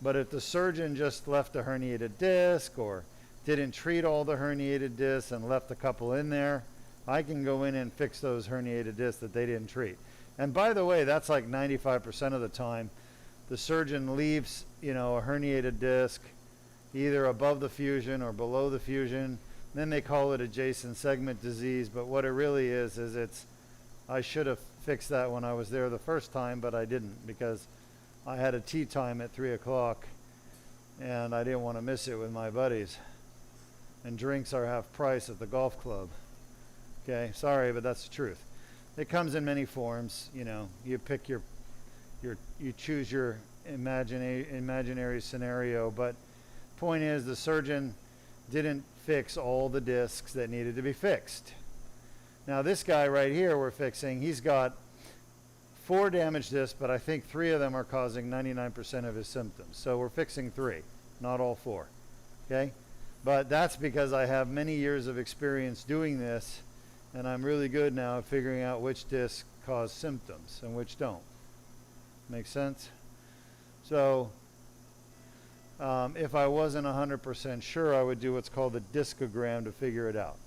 But if the surgeon just left a herniated disc or didn't treat all the herniated discs and left a couple in there, I can go in and fix those herniated discs that they didn't treat. And by the way, that's like 95% of the time. The surgeon leaves, a herniated disc either above the fusion or below the fusion. Then they call it adjacent segment disease, but what it really is I should have fixed that when I was there the first time, but I didn't, because I had a tea time at 3 o'clock and I didn't want to miss it with my buddies. And drinks are half price at the golf club. Okay, sorry, but that's the truth. It comes in many forms. You pick you choose your imaginary scenario, but point is the surgeon didn't fix all the discs that needed to be fixed. Now this guy right here we're fixing, he's got 4 damaged discs, but I think 3 of them are causing 99% of his symptoms. So we're fixing 3, not all 4. Okay? But that's because I have many years of experience doing this, and I'm really good now at figuring out which discs cause symptoms and which don't. Make sense? So if I wasn't 100% sure, I would do what's called a discogram to figure it out.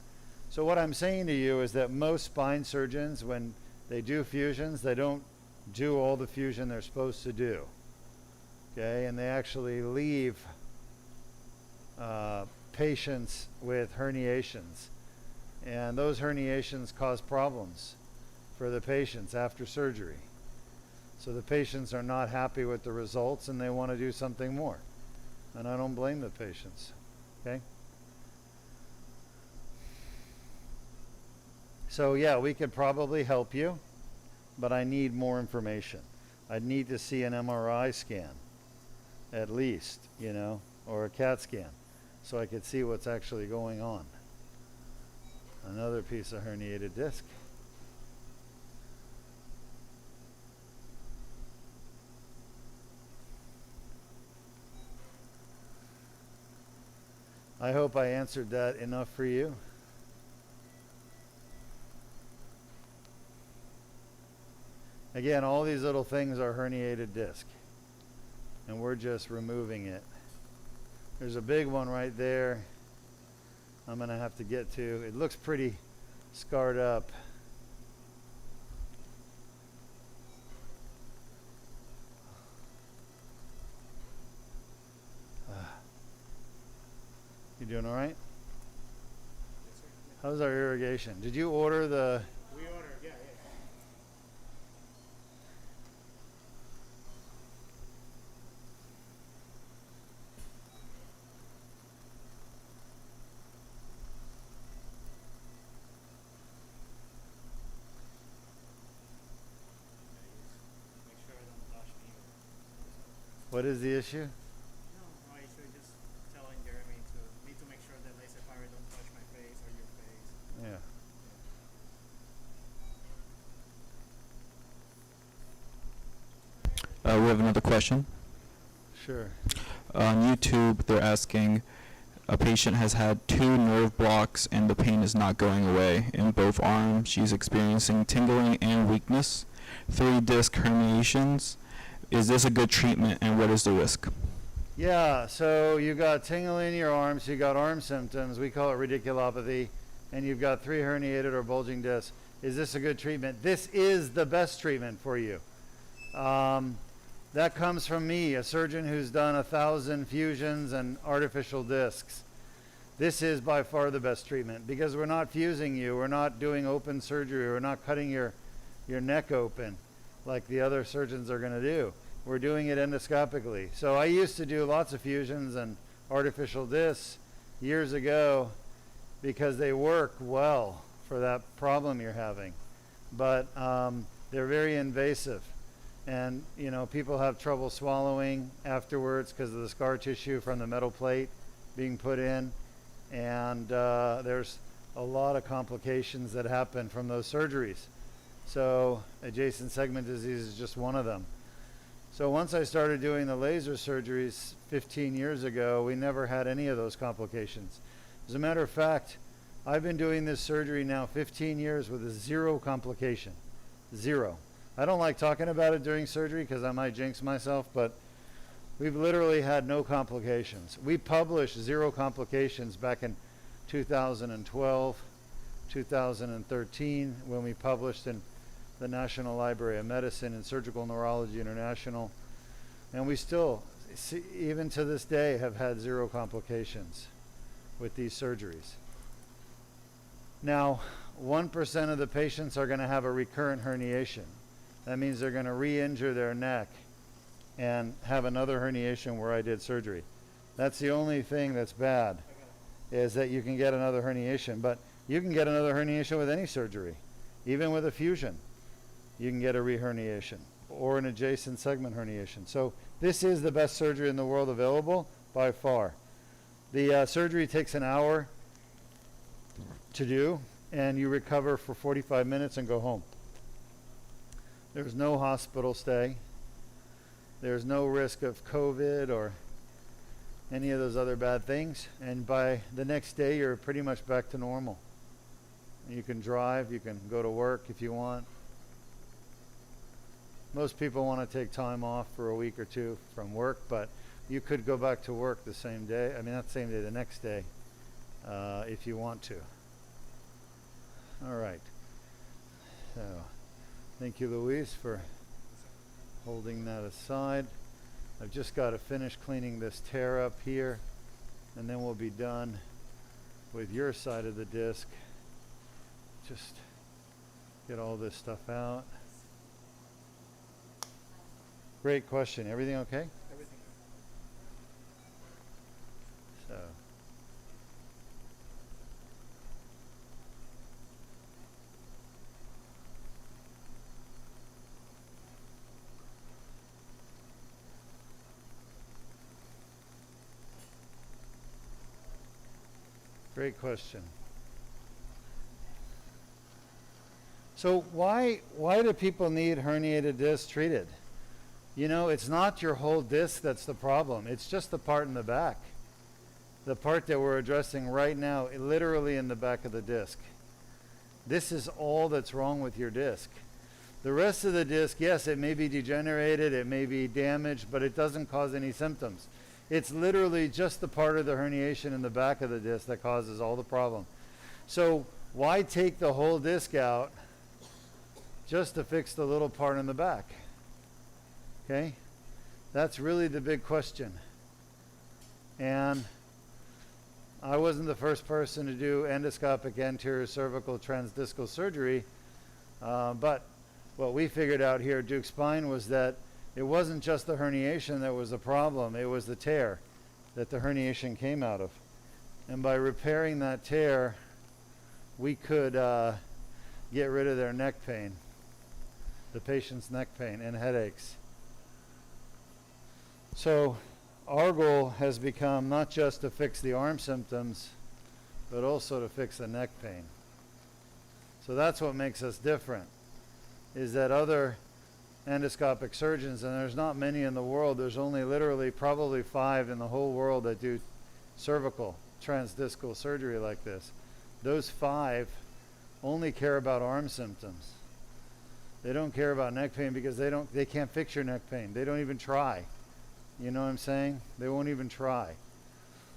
So what I'm saying to you is that most spine surgeons, when they do fusions, they don't do all the fusion they're supposed to do. Okay, and they actually leave patients with herniations. And those herniations cause problems for the patients after surgery. So the patients are not happy with the results and they want to do something more. And I don't blame the patients. Okay? So yeah, we could probably help you, but I need more information. I'd need to see an MRI scan, at least, you know, or a CAT scan, so I could see what's actually going on. Another piece of herniated disc. I hope I answered that enough for you. Again, all these little things are herniated disc, and we're just removing it. There's a big one right there I'm going to have to get to. It looks pretty scarred up. You doing all right?
Yes, sir.
How's our irrigation? Did you order the...
We order, yeah. Make sure I don't touch me.
What is the issue?
No, I should just telling Jeremy to need to make sure that laser fire don't touch my face or your face.
Yeah.
We have another question.
Sure.
On YouTube, they're asking, a patient has had 2 nerve blocks and the pain is not going away. In both arms, she's experiencing tingling and weakness. 3 disc herniations. Is this a good treatment and what is the risk?
Yeah, so you got tingling in your arms, you got arm symptoms, we call it radiculopathy, and you've got 3 herniated or bulging discs. Is this a good treatment? This is the best treatment for you. That comes from me, a surgeon who's done 1,000 fusions and artificial discs. This is by far the best treatment because we're not fusing you, we're not doing open surgery, we're not cutting your neck open like the other surgeons are going to do. We're doing it endoscopically. So I used to do lots of fusions and artificial discs years ago because they work well for that problem you're having. But they're very invasive. And, you know, people have trouble swallowing afterwards because of the scar tissue from the metal plate being put in. And there's a lot of complications that happen from those surgeries. So adjacent segment disease is just one of them. So once I started doing the laser surgeries 15 years ago, we never had any of those complications. As a matter of fact, I've been doing this surgery now 15 years with a 0 complication. 0. I don't like talking about it during surgery because I might jinx myself, but we've literally had no complications. We published 0 complications back in 2012, 2013, when we published in the National Library of Medicine and Surgical Neurology International. And we still, even to this day, have had 0 complications with these surgeries. Now, 1% of the patients are going to have a recurrent herniation. That means they're going to re-injure their neck and have another herniation where I did surgery. That's the only thing that's bad, is that you can get another herniation. But you can get another herniation with any surgery, even with a fusion. You can get a reherniation or an adjacent segment herniation. So this is the best surgery in the world available by far. The surgery takes an hour to do, and you recover for 45 minutes and go home. There's no hospital stay. There's no risk of COVID or any of those other bad things. And by the next day, you're pretty much back to normal. You can drive, you can go to work if you want. Most people want to take time off for a week or 2 from work, but you could go back to work the same day. I mean, not the same day, the next day, if you want to. All right. So, thank you, Louise, for holding that aside. I've just got to finish cleaning this tear up here, and then we'll be done with your side of the disc. Just get all this stuff out. Great question. Everything okay?
Everything.
Great question. So why do people need herniated discs treated? You know, it's not your whole disc that's the problem. It's just the part in the back. The part that we're addressing right now, literally in the back of the disc. This is all that's wrong with your disc. The rest of the disc, yes, it may be degenerated, it may be damaged, but it doesn't cause any symptoms. It's literally just the part of the herniation in the back of the disc that causes all the problem. So why take the whole disc out just to fix the little part in the back? Okay? That's really the big question. And I wasn't the first person to do endoscopic anterior cervical transdiscal surgery, but what we figured out here at Deuk Spine was that it wasn't just the herniation that was the problem, it was the tear that the herniation came out of. And by repairing that tear, we could get rid of their neck pain, the patient's neck pain and headaches. So our goal has become not just to fix the arm symptoms, but also to fix the neck pain. So that's what makes us different, is that other endoscopic surgeons, and there's not many in the world, there's only literally probably 5 in the whole world that do cervical transdiscal surgery like this. Those 5 only care about arm symptoms. They don't care about neck pain because they can't fix your neck pain. They don't even try. You know what I'm saying? They won't even try.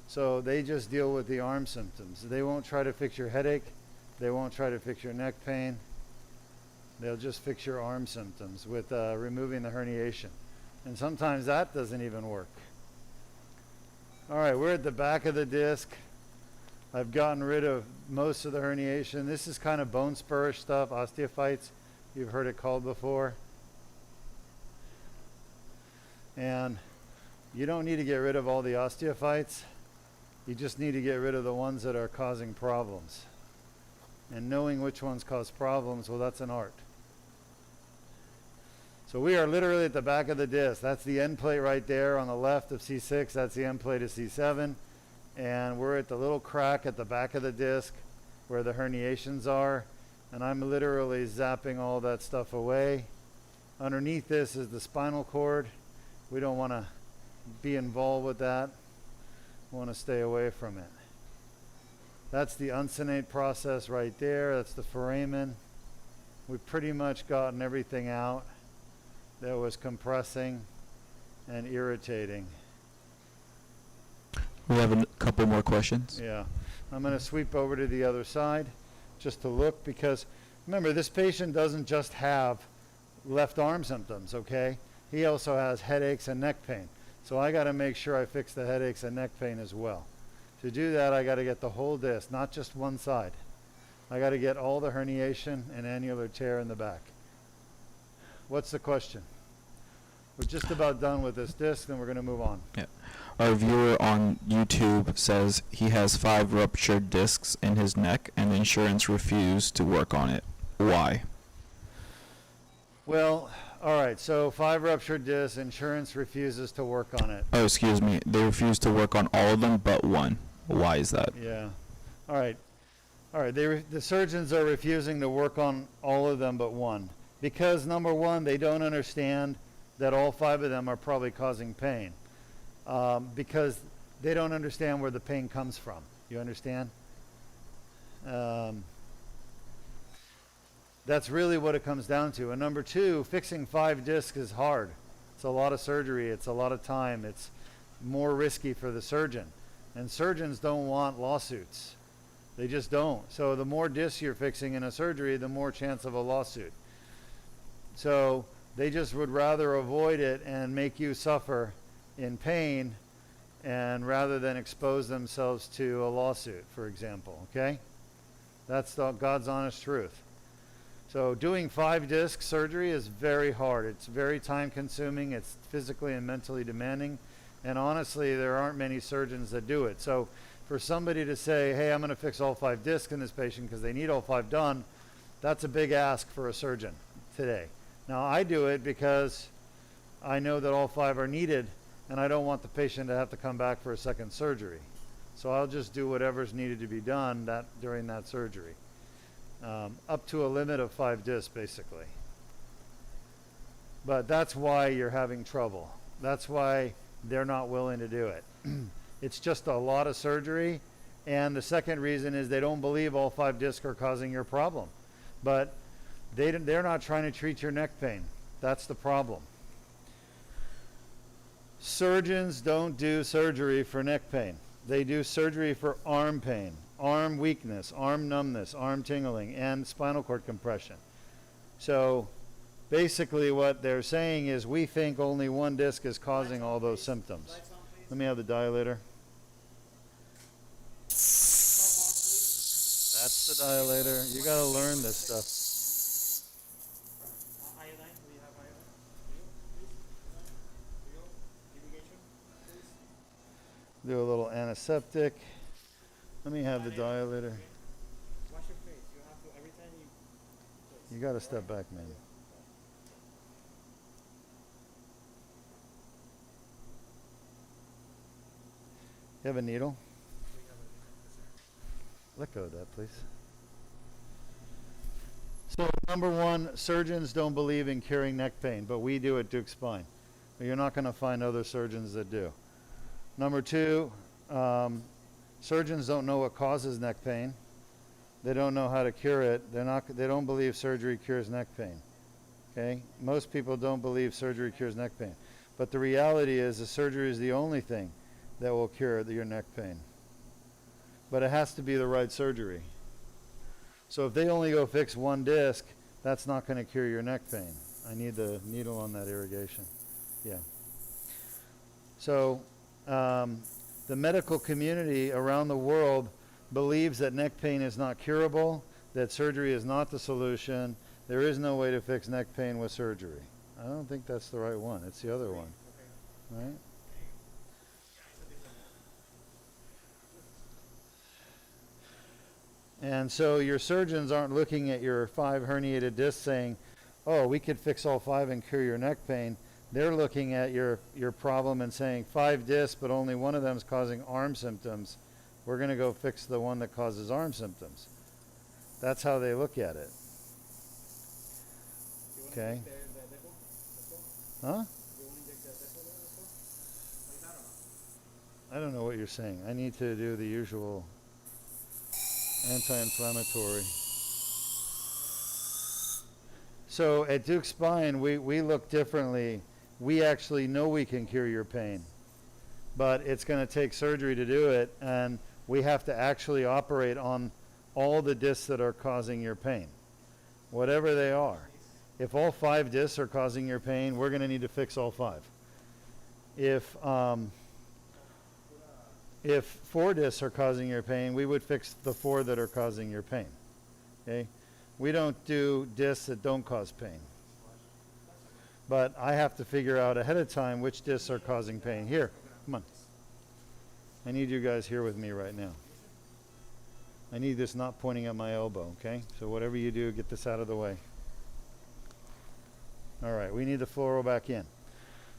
So they just deal with the arm symptoms. They won't try to fix your headache. They won't try to fix your neck pain. They'll just fix your arm symptoms with removing the herniation. And sometimes that doesn't even work. All right, we're at the back of the disc. I've gotten rid of most of the herniation. This is kind of bone spurish stuff, osteophytes. You've heard it called before. And you don't need to get rid of all the osteophytes. You just need to get rid of the ones that are causing problems. And knowing which ones cause problems, well, that's an art. So we are literally at the back of the disc. That's the end plate right there on the left of C6. That's the end plate of C7. And we're at the little crack at the back of the disc where the herniations are. And I'm literally zapping all that stuff away. Underneath this is the spinal cord. We don't want to be involved with that. We want to stay away from it. That's the uncinate process right there. That's the foramen. We've pretty much gotten everything out that was compressing and irritating.
We have a couple more questions.
Yeah. I'm going to sweep over to the other side just to look, because remember, this patient doesn't just have left arm symptoms, okay? He also has headaches and neck pain. So I got to make sure I fix the headaches and neck pain as well. To do that, I got to get the whole disc, not just one side. I got to get all the herniation and annular tear in the back. What's the question? We're just about done with this disc, then we're going to move on.
Yeah. Our viewer on YouTube says he has 5 ruptured discs in his neck and insurance refused to work on it. Why?
Well, all right, so 5 ruptured discs, insurance refuses to work on it.
Oh, excuse me. They refuse to work on all of them but one. Why is that?
Yeah. All right. All right, the surgeons are refusing to work on all of them but one. Because, number one, they don't understand that all 5 of them are probably causing pain. Because they don't understand where the pain comes from. You understand? That's really what it comes down to. And number 2, fixing 5 discs is hard. It's a lot of surgery. It's a lot of time. It's more risky for the surgeon. And surgeons don't want lawsuits. They just don't. So the more discs you're fixing in a surgery, the more chance of a lawsuit. So they just would rather avoid it and make you suffer in pain, and rather than expose themselves to a lawsuit, for example, okay? That's God's honest truth. So doing 5 disc surgery is very hard. It's very time consuming. It's physically and mentally demanding. And honestly, there aren't many surgeons that do it. So for somebody to say, hey, I'm going to fix all 5 discs in this patient because they need all 5 done, that's a big ask for a surgeon today. Now, I do it because I know that all 5 are needed, and I don't want the patient to have to come back for a second surgery. So I'll just do whatever's needed to be done during that surgery. Up to a limit of 5 discs, basically. But that's why you're having trouble. That's why they're not willing to do it. It's just a lot of surgery. And the second reason is they don't believe all 5 discs are causing your problem. But they're not trying to treat your neck pain. That's the problem. Surgeons don't do surgery for neck pain. They do surgery for arm pain, arm weakness, arm numbness, arm tingling, and spinal cord compression. So basically what they're saying is we think only one disc is causing all those symptoms.
Lights on, please.
Let me have the dilator. That's the dilator. You gotta learn this stuff.
Iodine, do you have iodine? Do you, please? Irrigation, please.
Do a little antiseptic. Let me have the dilator.
Wash your face. You have to, every time you...
You gotta step back, man. You have a needle? Let go of that, please. So, number one, surgeons don't believe in curing neck pain, but we do at Deuk Spine. But you're not going to find other surgeons that do. Number two, surgeons don't know what causes neck pain. They don't know how to cure it. They don't believe surgery cures neck pain. Okay? Most people don't believe surgery cures neck pain. But the reality is the surgery is the only thing that will cure your neck pain. But it has to be the right surgery. So if they only go fix one disc, that's not going to cure your neck pain. I need the needle on that irrigation. Yeah. So the medical community around the world believes that neck pain is not curable, that surgery is not the solution. There is no way to fix neck pain with surgery. I don't think that's the right one. It's the other one. Right? And so your surgeons aren't looking at your 5 herniated discs saying, oh, we could fix all 5 and cure your neck pain. They're looking at your problem and saying 5 discs, but only one of them is causing arm symptoms. We're going to go fix the one that causes arm symptoms. That's how they look at it. Okay. Huh? I don't know what you're saying. I need to do the usual anti-inflammatory. So at Deuk Spine, we look differently. We actually know we can cure your pain, but it's going to take surgery to do it, and we have to actually operate on all the discs that are causing your pain, whatever they are. If all 5 discs are causing your pain, we're going to need to fix all 5. If 4 discs are causing your pain, we would fix the 4 that are causing your pain. Okay? We don't do discs that don't cause pain. But I have to figure out ahead of time which discs are causing pain. Here, come on. I need you guys here with me right now. I need this not pointing at my elbow, okay? So whatever you do, get this out of the way. All right, we need the fluoro back in.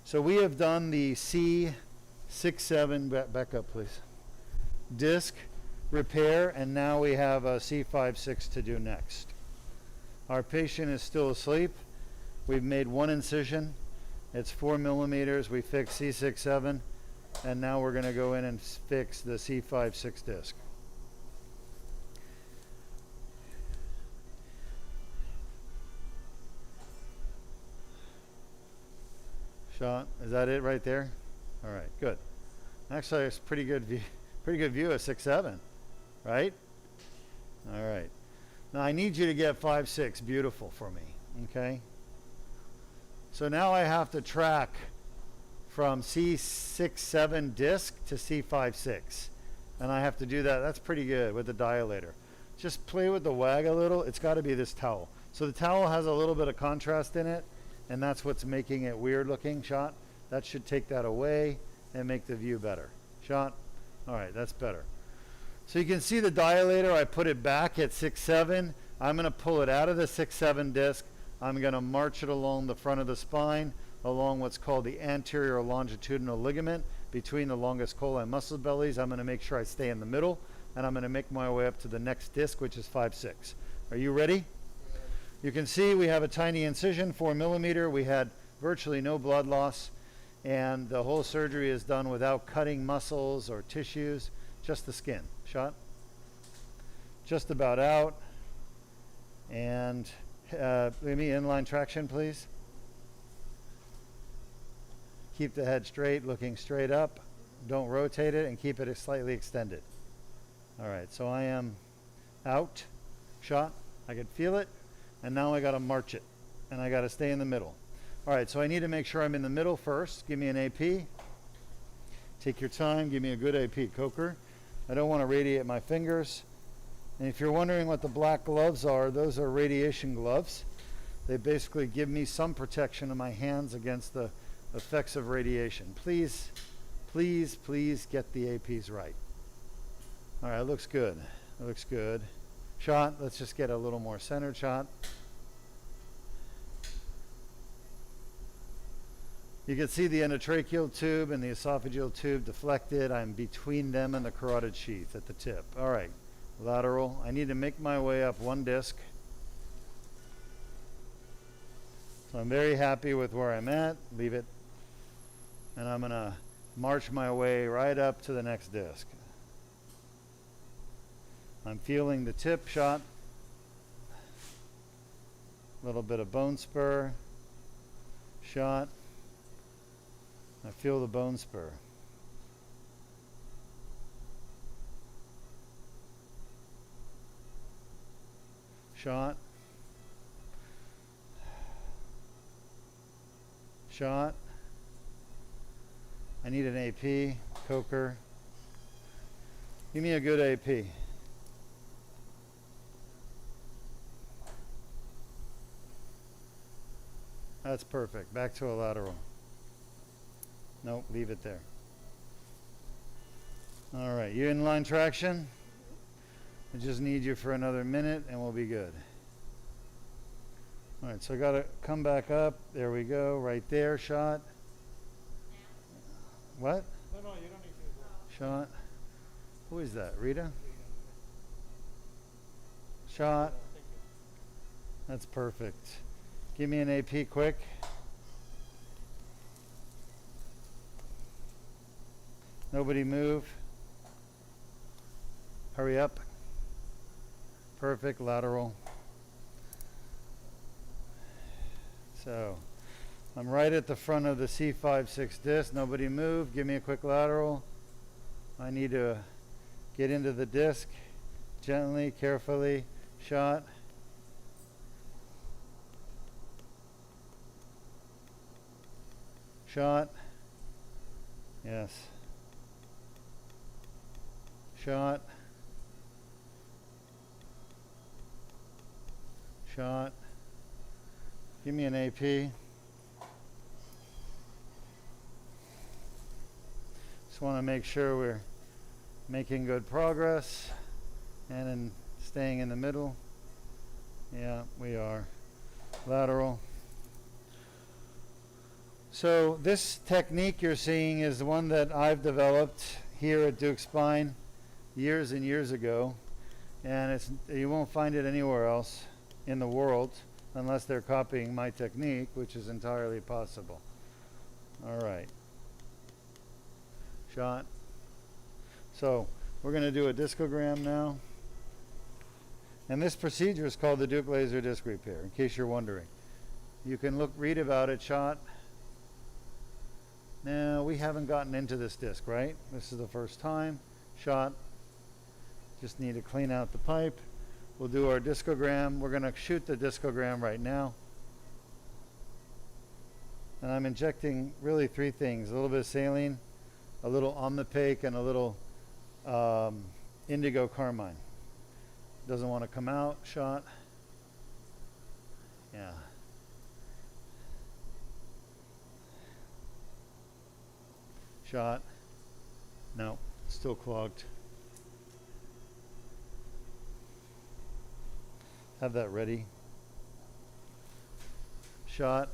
So we have done the C6-7, back up please, disc repair, and now we have a C5-6 to do next. Our patient is still asleep. We've made 1 incision. It's 4 millimeters. We fixed C6-7, and now we're going to go in and fix the C5-6 disc. Shot. Is that it right there? All right, good. Actually, it's pretty good view of 6-7, right? All right. Now I need you to get 5-6 beautiful for me, okay? So now I have to track from C6-7 disc to C5-6, and I have to do that. That's pretty good with the dilator. Just play with the wag a little. It's got to be this towel. So the towel has a little bit of contrast in it, and that's what's making it weird looking. Shot. That should take that away and make the view better. Shot. All right, that's better. So you can see the dilator. I put it back at 6-7. I'm going to pull it out of the 6-7 disc. I'm going to march it along the front of the spine, along what's called the anterior longitudinal ligament. between the longus colli and muscle bellies. I'm going to make sure I stay in the middle, and I'm going to make my way up to the next disc, which is 5-6. Are you ready? You can see we have a tiny incision, 4 millimeter. We had virtually no blood loss, and the whole surgery is done without cutting muscles or tissues, just the skin. Shot. Just about out. And give me inline traction, please. Keep the head straight, looking straight up. Don't rotate it, and keep it slightly extended. All right, so I am out. Shot. I can feel it. And now I got to march it. And I got to stay in the middle. All right, so I need to make sure I'm in the middle first. Give me an AP. Take your time. Give me a good AP. Coker. I don't want to radiate my fingers. And if you're wondering what the black gloves are, those are radiation gloves. They basically give me some protection of my hands against the effects of radiation. Please, please, please get the APs right. All right, it looks good. It looks good. Shot. Let's just get a little more centered shot. You can see the endotracheal tube and the esophageal tube deflected. I'm between them and the carotid sheath at the tip. All right, lateral. I need to make my way up one disc. So I'm very happy with where I'm at. Leave it. And I'm going to march my way right up to the next disc. I'm feeling the tip. Shot. A little bit of bone spur. Shot. I feel the bone spur. Shot. Shot. I need an AP. Coker. Give me a good AP. That's perfect. Back to a lateral. Nope, leave it there. All right, you inline traction? I just need you for another minute and we'll be good. All right, so I got to come back up. There we go, right there, shot. What?
No, you don't need to go.
Shot. Who is that, Rita? Shot. That's perfect. Give me an AP quick. Nobody move. Hurry up. Perfect, lateral. So, I'm right at the front of the C5-6 disc. Nobody move. Give me a quick lateral. I need to get into the disc. Gently, carefully. Shot. Shot. Yes. Shot. Shot. Give me an AP. Just want to make sure we're making good progress and in staying in the middle. Yeah, we are. Lateral. So this technique you're seeing is the one that I've developed here at Deuk Spine years and years ago, and you won't find it anywhere else in the world unless they're copying my technique, which is entirely possible. All right. Shot. So we're going to do a discogram now. And this procedure is called the Deuk laser disc repair, in case you're wondering. You can read about it. Shot. Now, we haven't gotten into this disc, right? This is the first time. Shot. Just need to clean out the pipe. We'll do our discogram. We're going to shoot the discogram right now. And I'm injecting really 3 things. A little bit of saline, a little omnipaque, and a little indigo carmine. Doesn't want to come out. Shot. Yeah. Shot. No, still clogged. Have that ready. Shot.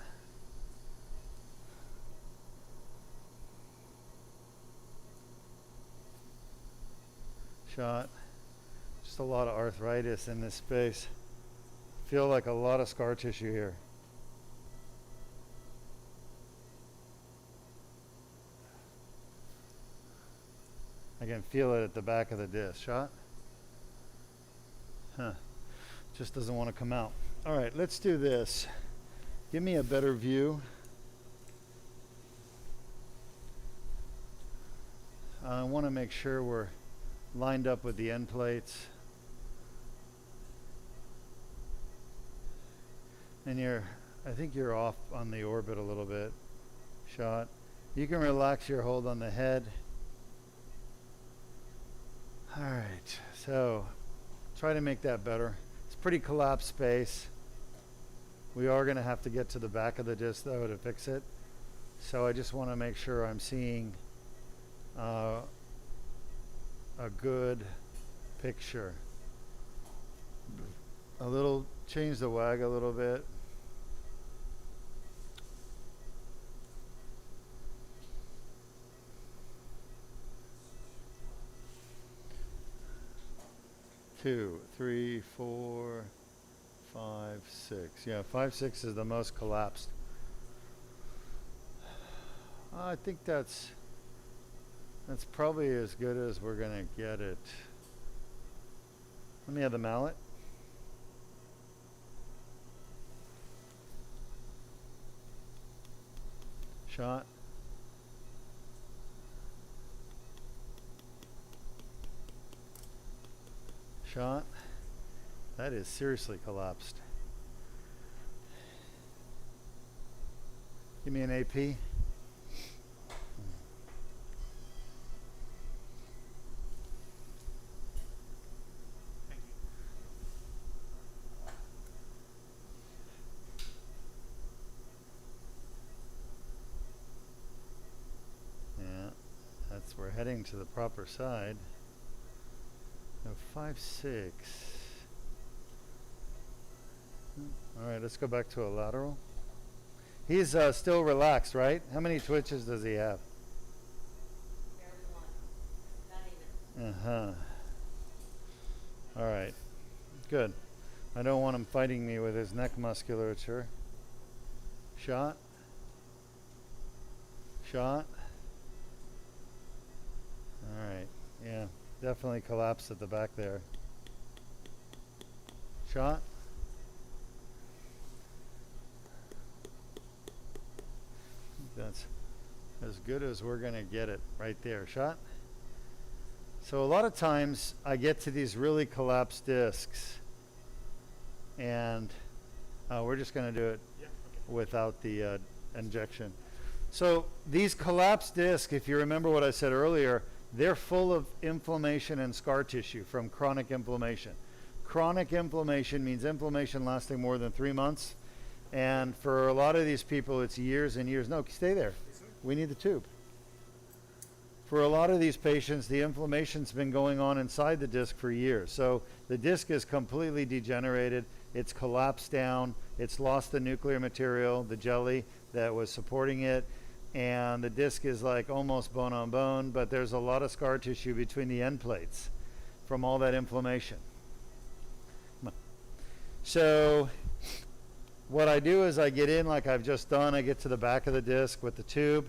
Shot. Just a lot of arthritis in this space. Feel like a lot of scar tissue here. I can feel it at the back of the disc. Shot. Huh. Just doesn't want to come out. All right, let's do this. Give me a better view. I want to make sure we're lined up with the end plates. And I think you're off on the orbit a little bit. Shot. You can relax your hold on the head. All right, so try to make that better. It's pretty collapsed space. We are going to have to get to the back of the disc though to fix it. So I just want to make sure I'm seeing a good picture. Change the wag a little bit. Two, 3, 4, 5, 6. Yeah, 5, 6 is the most collapsed. I think that's probably as good as we're gonna get it. Let me have the mallet. Shot. Shot. That is seriously collapsed. Give me an AP.
Thank you.
Yeah, we're heading to the proper side. No, 5, 6. All right, let's go back to a lateral. He's still relaxed, right? How many twitches does he have?
Barely one. Not even.
All right, good. I don't want him fighting me with his neck musculature. Shot. Shot. All right, yeah, definitely collapsed at the back there. Shot. That's as good as we're gonna get it right there. Shot. So a lot of times I get to these really collapsed discs and we're just gonna do it without the injection. So these collapsed discs, if you remember what I said earlier, they're full of inflammation and scar tissue from chronic inflammation. Chronic inflammation means inflammation lasting more than 3 months. And for a lot of these people, it's years and years. No, stay there. We need the tube. For a lot of these patients, the inflammation's been going on inside the disc for years. So the disc is completely degenerated. It's collapsed down. It's lost the nuclear material, the jelly that was supporting it. And the disc is like almost bone on bone, but there's a lot of scar tissue between the end plates from all that inflammation. So what I do is I get in like I've just done. I get to the back of the disc with the tube,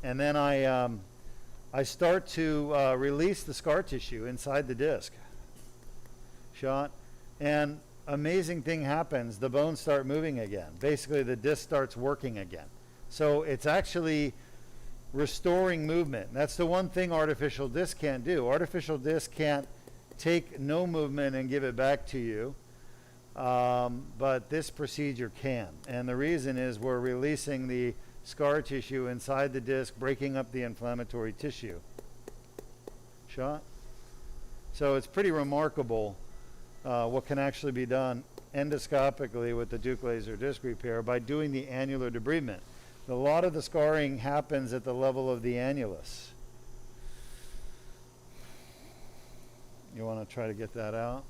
and then I start to release the scar tissue inside the disc. Shot. And amazing thing happens. The bones start moving again. Basically, the disc starts working again. So it's actually restoring movement. That's the one thing artificial disc can't do. Artificial disc can't take no movement and give it back to you. But this procedure can. And the reason is we're releasing the scar tissue inside the disc, breaking up the inflammatory tissue. Shot. So it's pretty remarkable what can actually be done endoscopically with the Deuk laser disc repair by doing the annular debridement. A lot of the scarring happens at the level of the annulus. You want to try to get that out?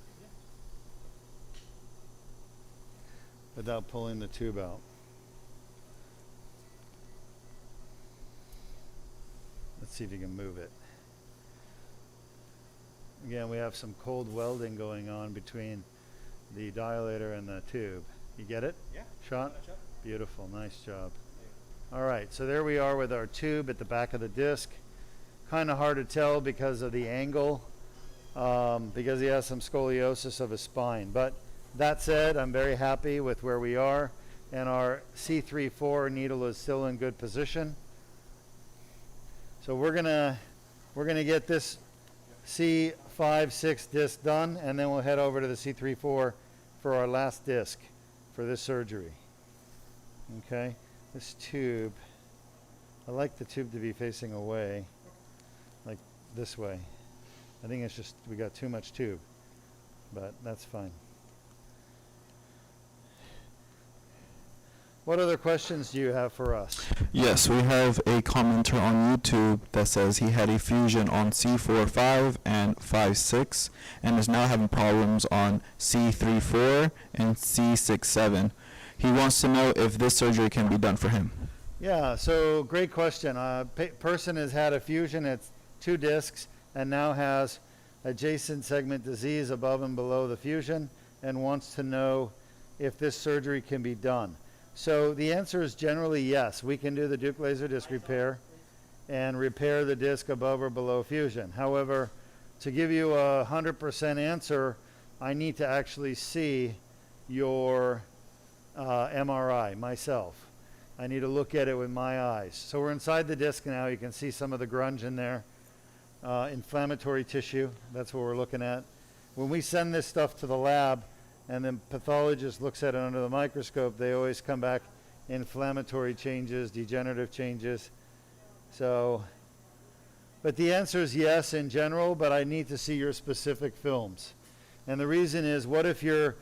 Without pulling the tube out. Let's see if you can move it. Again, we have some cold welding going on between the dilator and the tube. You get it?
Yeah.
Shot?
Shot.
Beautiful, nice job. All right, so there we are with our tube at the back of the disc. Kind of hard to tell because of the angle, because he has some scoliosis of his spine. But that said, I'm very happy with where we are, and our C3-4 needle is still in good position. So we're gonna get this C5-6 disc done, and then we'll head over to the C3-4 for our last disc for this surgery. Okay, this tube, I like the tube to be facing away, like this way. I think it's just we got too much tube, but that's fine. What other questions do you have for us?
Yes, we have a commenter on YouTube that says he had a fusion on C4-5 and 5-6 and is now having problems on C3-4 and C6-7. He wants to know if this surgery can be done for him.
Yeah, so great question. Person has had a fusion at 2 discs and now has adjacent segment disease above and below the fusion and wants to know if this surgery can be done. So the answer is generally yes. We can do the Deuk laser disc repair and repair the disc above or below fusion. However, to give you a 100% answer, I need to actually see your MRI myself. I need to look at it with my eyes. So we're inside the disc now. You can see some of the grunge in there. Inflammatory tissue, that's what we're looking at. When we send this stuff to the lab and the pathologist looks at it under the microscope, they always come back inflammatory changes, degenerative changes. So, but the answer is yes in general, but I need to see your specific films. And the reason is, what if your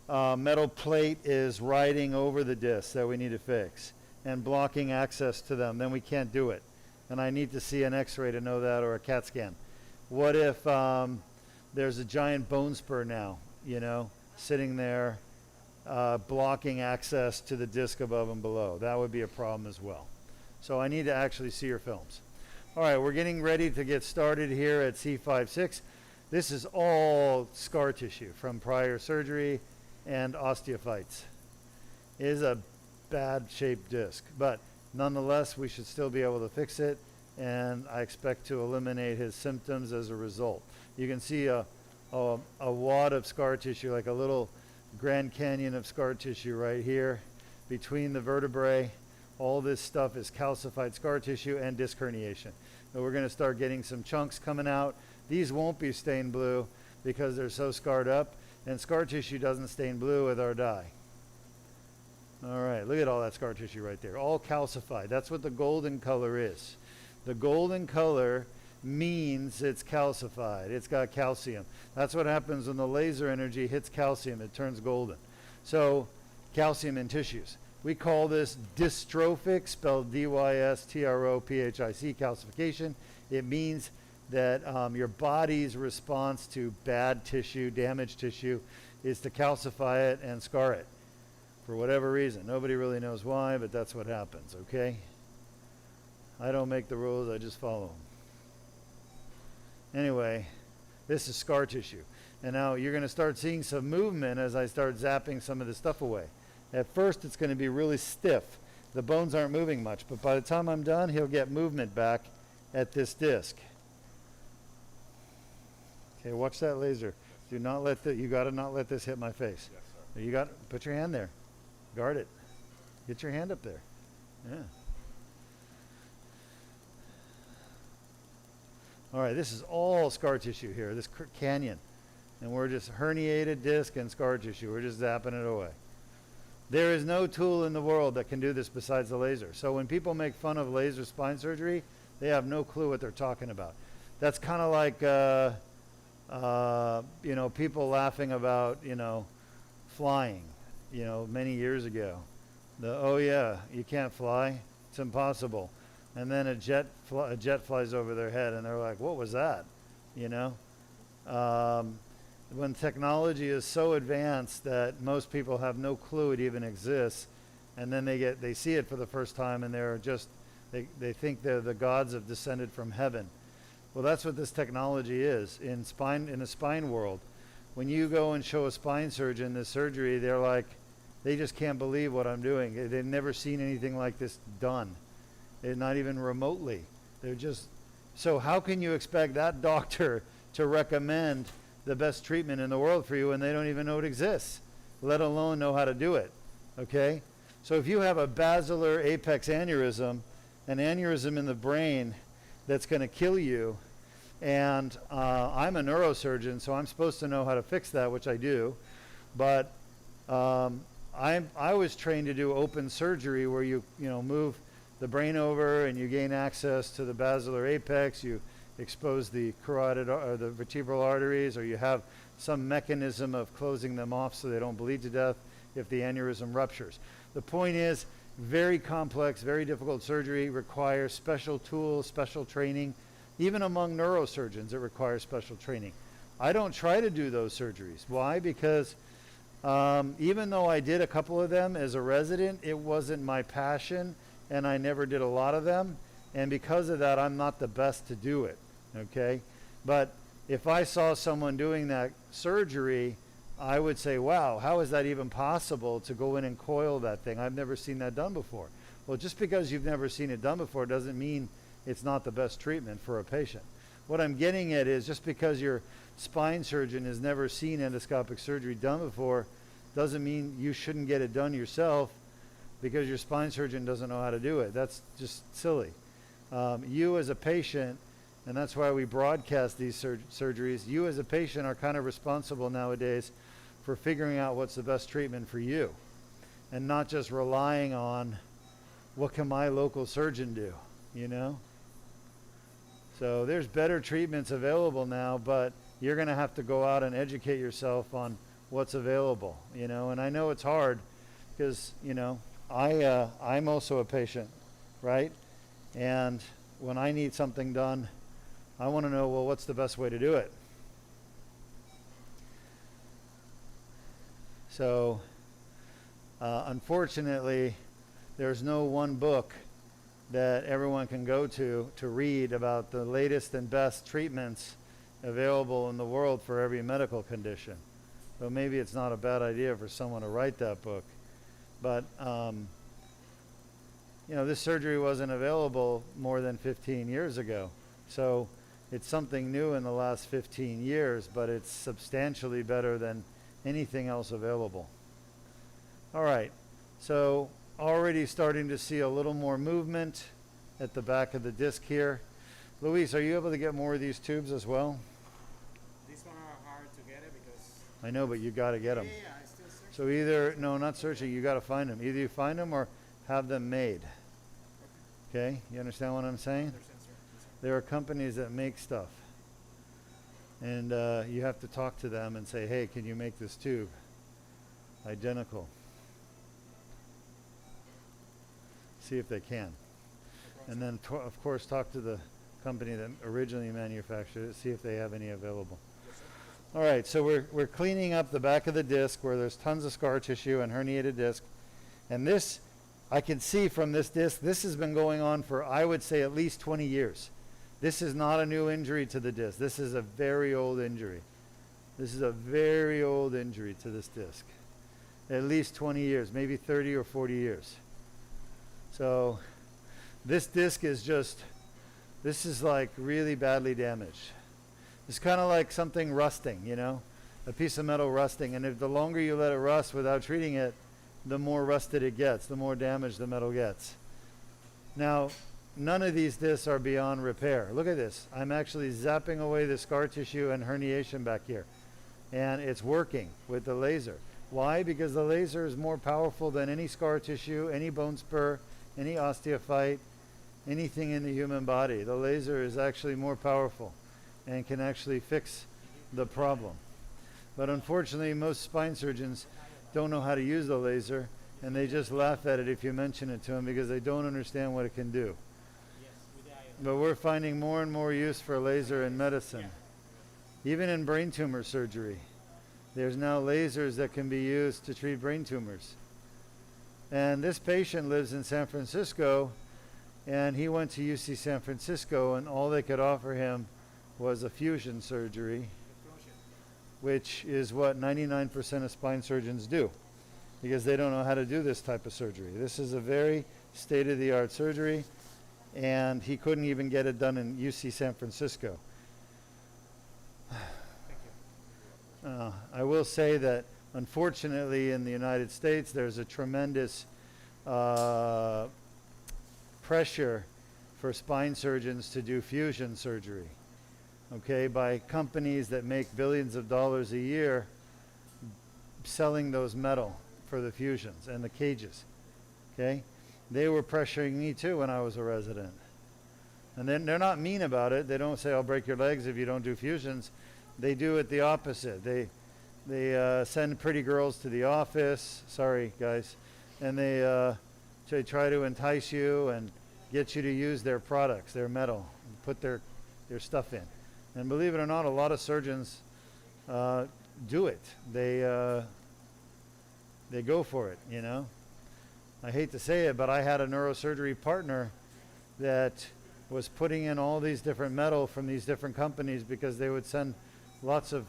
metal plate is riding over the disc that we need to fix and blocking access to them? Then we can't do it. And I need to see an x-ray to know that, or a CAT scan. What if there's a giant bone spur now, you know, sitting there blocking access to the disc above and below? That would be a problem as well. So I need to actually see your films. All right, we're getting ready to get started here at C5-6. This is all scar tissue from prior surgery and osteophytes. It is a bad shaped disc, but nonetheless, we should still be able to fix it, and I expect to eliminate his symptoms as a result. You can see a wad of scar tissue, like a little Grand Canyon of scar tissue right here between the vertebrae. All this stuff is calcified scar tissue and disc herniation. And we're going to start getting some chunks coming out. These won't be stained blue because they're so scarred up, and scar tissue doesn't stain blue with our dye. All right, look at all that scar tissue right there, all calcified. That's what the golden color is. The golden color means it's calcified. It's got calcium. That's what happens when the laser energy hits calcium. It turns golden. So calcium in tissues. We call this dystrophic, spelled D-Y-S-T-R-O-P-H-I-C, calcification. It means that your body's response to bad tissue, damaged tissue, is to calcify it and scar it for whatever reason. Nobody really knows why, but that's what happens, okay? I don't make the rules, I just follow them. Anyway, this is scar tissue. And now you're going to start seeing some movement as I start zapping some of the stuff away. At first, it's going to be really stiff. The bones aren't moving much, but by the time I'm done, he'll get movement back at this disc. Okay, watch that laser. Do not let you got to not let this hit my face.
Yes, sir.
You got put your hand there. Guard it. Get your hand up there. Yeah. All right, this is all scar tissue here, this canyon. And we're just herniated disc and scar tissue. We're just zapping it away. There is no tool in the world that can do this besides the laser. So when people make fun of laser spine surgery, they have no clue what they're talking about. That's kind of like, you know, people laughing about, you know, flying, you know, many years ago. Oh yeah, you can't fly. It's impossible. And then a jet flies over their head, and they're like, "What was that?" You know. When technology is so advanced that most people have no clue it even exists, and then they see it for the first time, and they think the gods have descended from heaven. Well, that's what this technology is in the spine world. When you go and show a spine surgeon this surgery, they're like, they just can't believe what I'm doing. They've never seen anything like this done. Not even remotely. They're just, so how can you expect that doctor to recommend the best treatment in the world for you when they don't even know it exists, let alone know how to do it, okay? So if you have a basilar apex aneurysm, an aneurysm in the brain that's going to kill you, and I'm a neurosurgeon, so I'm supposed to know how to fix that, which I do, but I was trained to do open surgery where you move the brain over and you gain access to the basilar apex, you expose the carotid or the vertebral arteries, or you have some mechanism of closing them off so they don't bleed to death if the aneurysm ruptures. The point is, very complex, very difficult surgery, requires special tools, special training. Even among neurosurgeons, it requires special training. I don't try to do those surgeries. Why? Because even though I did a couple of them as a resident, it wasn't my passion, and I never did a lot of them. And because of that, I'm not the best to do it, okay? But if I saw someone doing that surgery, I would say, wow, how is that even possible to go in and coil that thing? I've never seen that done before. Well, just because you've never seen it done before doesn't mean it's not the best treatment for a patient. What I'm getting at is just because your spine surgeon has never seen endoscopic surgery done before doesn't mean you shouldn't get it done yourself because your spine surgeon doesn't know how to do it. That's just silly. You as a patient, and that's why we broadcast these surgeries, you as a patient are kind of responsible nowadays for figuring out what's the best treatment for you and not just relying on what can my local surgeon do, So there's better treatments available now, but you're going to have to go out and educate yourself on what's available, and I know it's hard because, I'm also a patient, right? And when I need something done, I want to know, well, what's the best way to do it? So, unfortunately, there's no one book that everyone can go to read about the latest and best treatments available in the world for every medical condition. So maybe it's not a bad idea for someone to write that book. But, this surgery wasn't available more than 15 years ago. So it's something new in the last 15 years, but it's substantially better than anything else available. All right, so already starting to see a little more movement at the back of the disc here. Luis, are you able to get more of these tubes as well?
These one are hard to get it because.
I know, but you got to get them.
Yeah, I still search.
So either, no, not searching, you got to find them. Either you find them or have them made. Okay, you understand what I'm saying? There are companies that make stuff. And you have to talk to them and say, hey, can you make this tube identical? See if they can. And then, of course, talk to the company that originally manufactured it, see if they have any available. All right, so we're cleaning up the back of the disc where there's tons of scar tissue and herniated disc. And this, I can see from this disc, this has been going on for, I would say, at least 20 years. This is not a new injury to the disc. This is a very old injury. This is a very old injury to this disc. At least 20 years, maybe 30 or 40 years. So this disc is just, this is like really badly damaged. It's kind of like something rusting, a piece of metal rusting. And if the longer you let it rust without treating it, the more rusted it gets, the more damaged the metal gets. Now, none of these discs are beyond repair. Look at this. I'm actually zapping away the scar tissue and herniation back here. And it's working with the laser. Why? Because the laser is more powerful than any scar tissue, any bone spur, any osteophyte, anything in the human body. The laser is actually more powerful and can actually fix the problem. But unfortunately, most spine surgeons don't know how to use the laser, and they just laugh at it if you mention it to them because they don't understand what it can do. But we're finding more and more use for laser in medicine. Even in brain tumor surgery, there's now lasers that can be used to treat brain tumors. And this patient lives in San Francisco, and he went to UC San Francisco, and all they could offer him was a fusion surgery,
Fusion.
which is what 99% of spine surgeons do, because they don't know how to do this type of surgery. This is a very state-of-the-art surgery, and he couldn't even get it done in UC San Francisco. I will say that unfortunately in the United States there's a tremendous pressure for spine surgeons to do fusion surgery, okay, by companies that make billions of dollars a year selling those metal for the fusions and the cages, okay. They were pressuring me too when I was a resident, and then they're not mean about it. They don't say I'll break your legs if you don't do fusions. They do it the opposite. They send pretty girls to the office, sorry guys, and they try to entice you and get you to use their products, their metal, and put their stuff in. And believe it or not, a lot of surgeons do it. They go for it, you know. I hate to say it, but I had a neurosurgery partner that was putting in all these different metal from these different companies because they would send lots of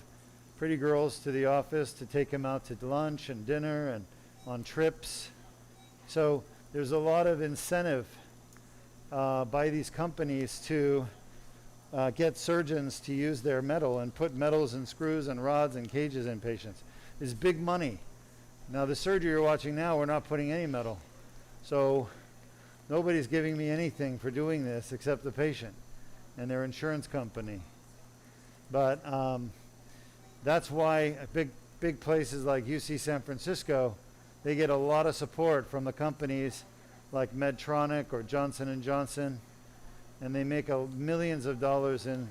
pretty girls to the office to take him out to lunch and dinner and on trips. So there's a lot of incentive by these companies to get surgeons to use their metal and put metals and screws and rods and cages in patients. It's big money. Now the surgery you're watching now, we're not putting any metal. So nobody's giving me anything for doing this except the patient and their insurance company. But that's why big places like UC San Francisco, they get a lot of support from the companies like Medtronic or Johnson & Johnson, and they make millions of dollars in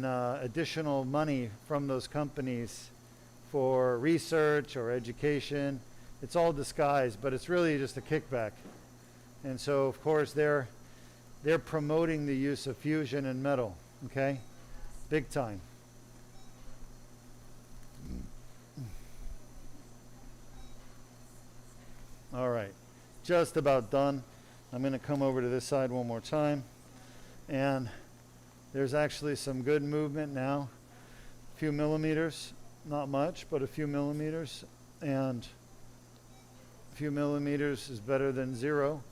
additional money from those companies for research or education. It's all disguised, but it's really just a kickback. And so of course they're promoting the use of fusion and metal, okay? Big time. All right, just about done. I'm going to come over to this side one more time. And there's actually some good movement now. A few millimeters, not much, but a few millimeters. And a few millimeters is better than zero.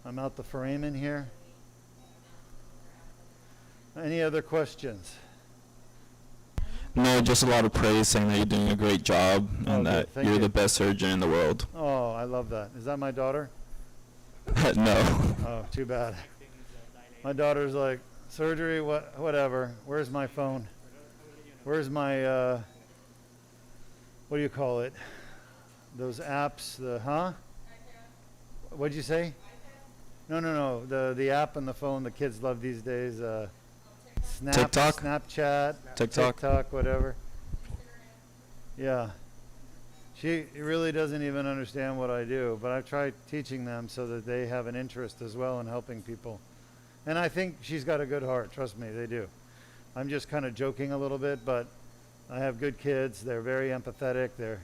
I'm out the foramen here. Any other questions?
No, just a lot of praise saying that you're doing a great job and
good.
that
Thank
you're
you.
the best surgeon in the world.
Oh, I love that. Is that my daughter?
No.
Oh, too bad. My daughter's like, surgery, whatever. Where's my phone? Where's my, what do you call it? Those apps, What'd you say? No. The app on the phone the kids love these days.
TikTok?
Snapchat,
TikTok,
whatever. Yeah. She really doesn't even understand what I do, but I've tried teaching them so that they have an interest as well in helping people. And I think she's got a good heart, trust me, they do. I'm just kind of joking a little bit, but I have good kids. They're very empathetic. They're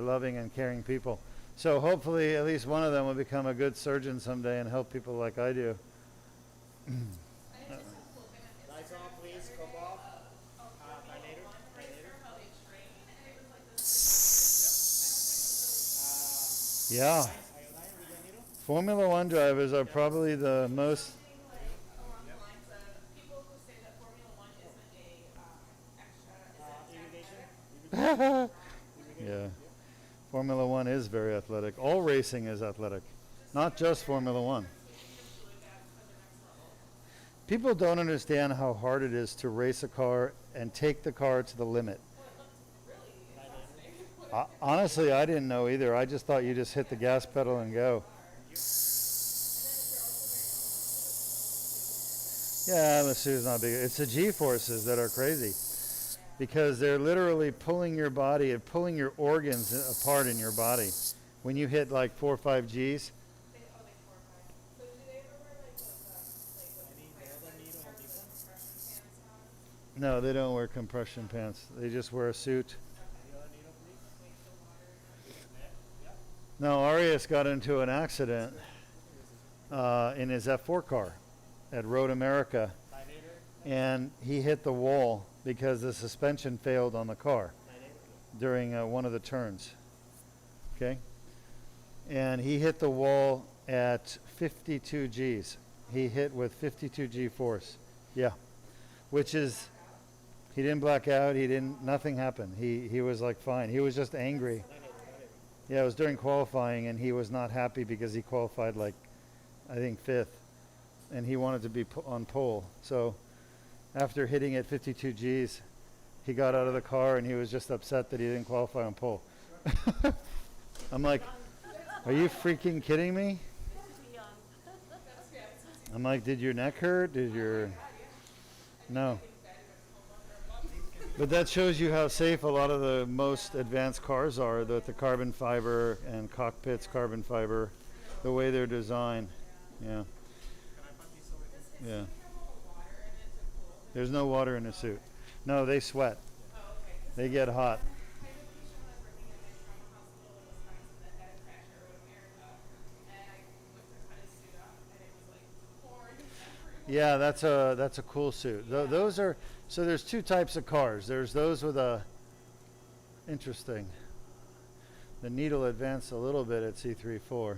loving and caring people. So hopefully at least one of them will become a good surgeon someday and help people like I do.
Lights on, please. Come off. Dilator.
Yeah. Formula One drivers are probably the most. Yeah. Formula One is very athletic. All racing is athletic, not just Formula One. People don't understand how hard it is to race a car and take the car to the limit. Honestly, I didn't know either. I just thought you just hit the gas pedal and go. Yeah, the suit's not big. It's the G-forces that are crazy, because they're literally pulling your body and pulling your organs apart in your body. When you hit like 4 or 5 Gs. No, they don't wear compression pants. They just wear a suit. Now, Arias got into an accident in his F4 car at Road America, and he hit the wall because the suspension failed on the car during one of the turns. Okay? And he hit the wall at 52 Gs. He hit with 52 G force. Yeah. Which is, he didn't black out, nothing happened. He was like fine. He was just angry. Yeah, it was during qualifying, and he was not happy because he qualified like, I think, 5th. And he wanted to be on pole. So after hitting at 52 Gs, he got out of the car and he was just upset that he didn't qualify on pole. I'm like, are you freaking kidding me? I'm like, did your neck hurt? No. But that shows you how safe a lot of the most advanced cars are, that the carbon fiber and cockpits carbon fiber, the way they're designed. Yeah. Yeah. There's no water in the suit. No, they sweat. They get hot. Yeah, that's a cool suit. Those are, so there's two types of cars. There's those with a, interesting. The needle advanced a little bit at C3-4.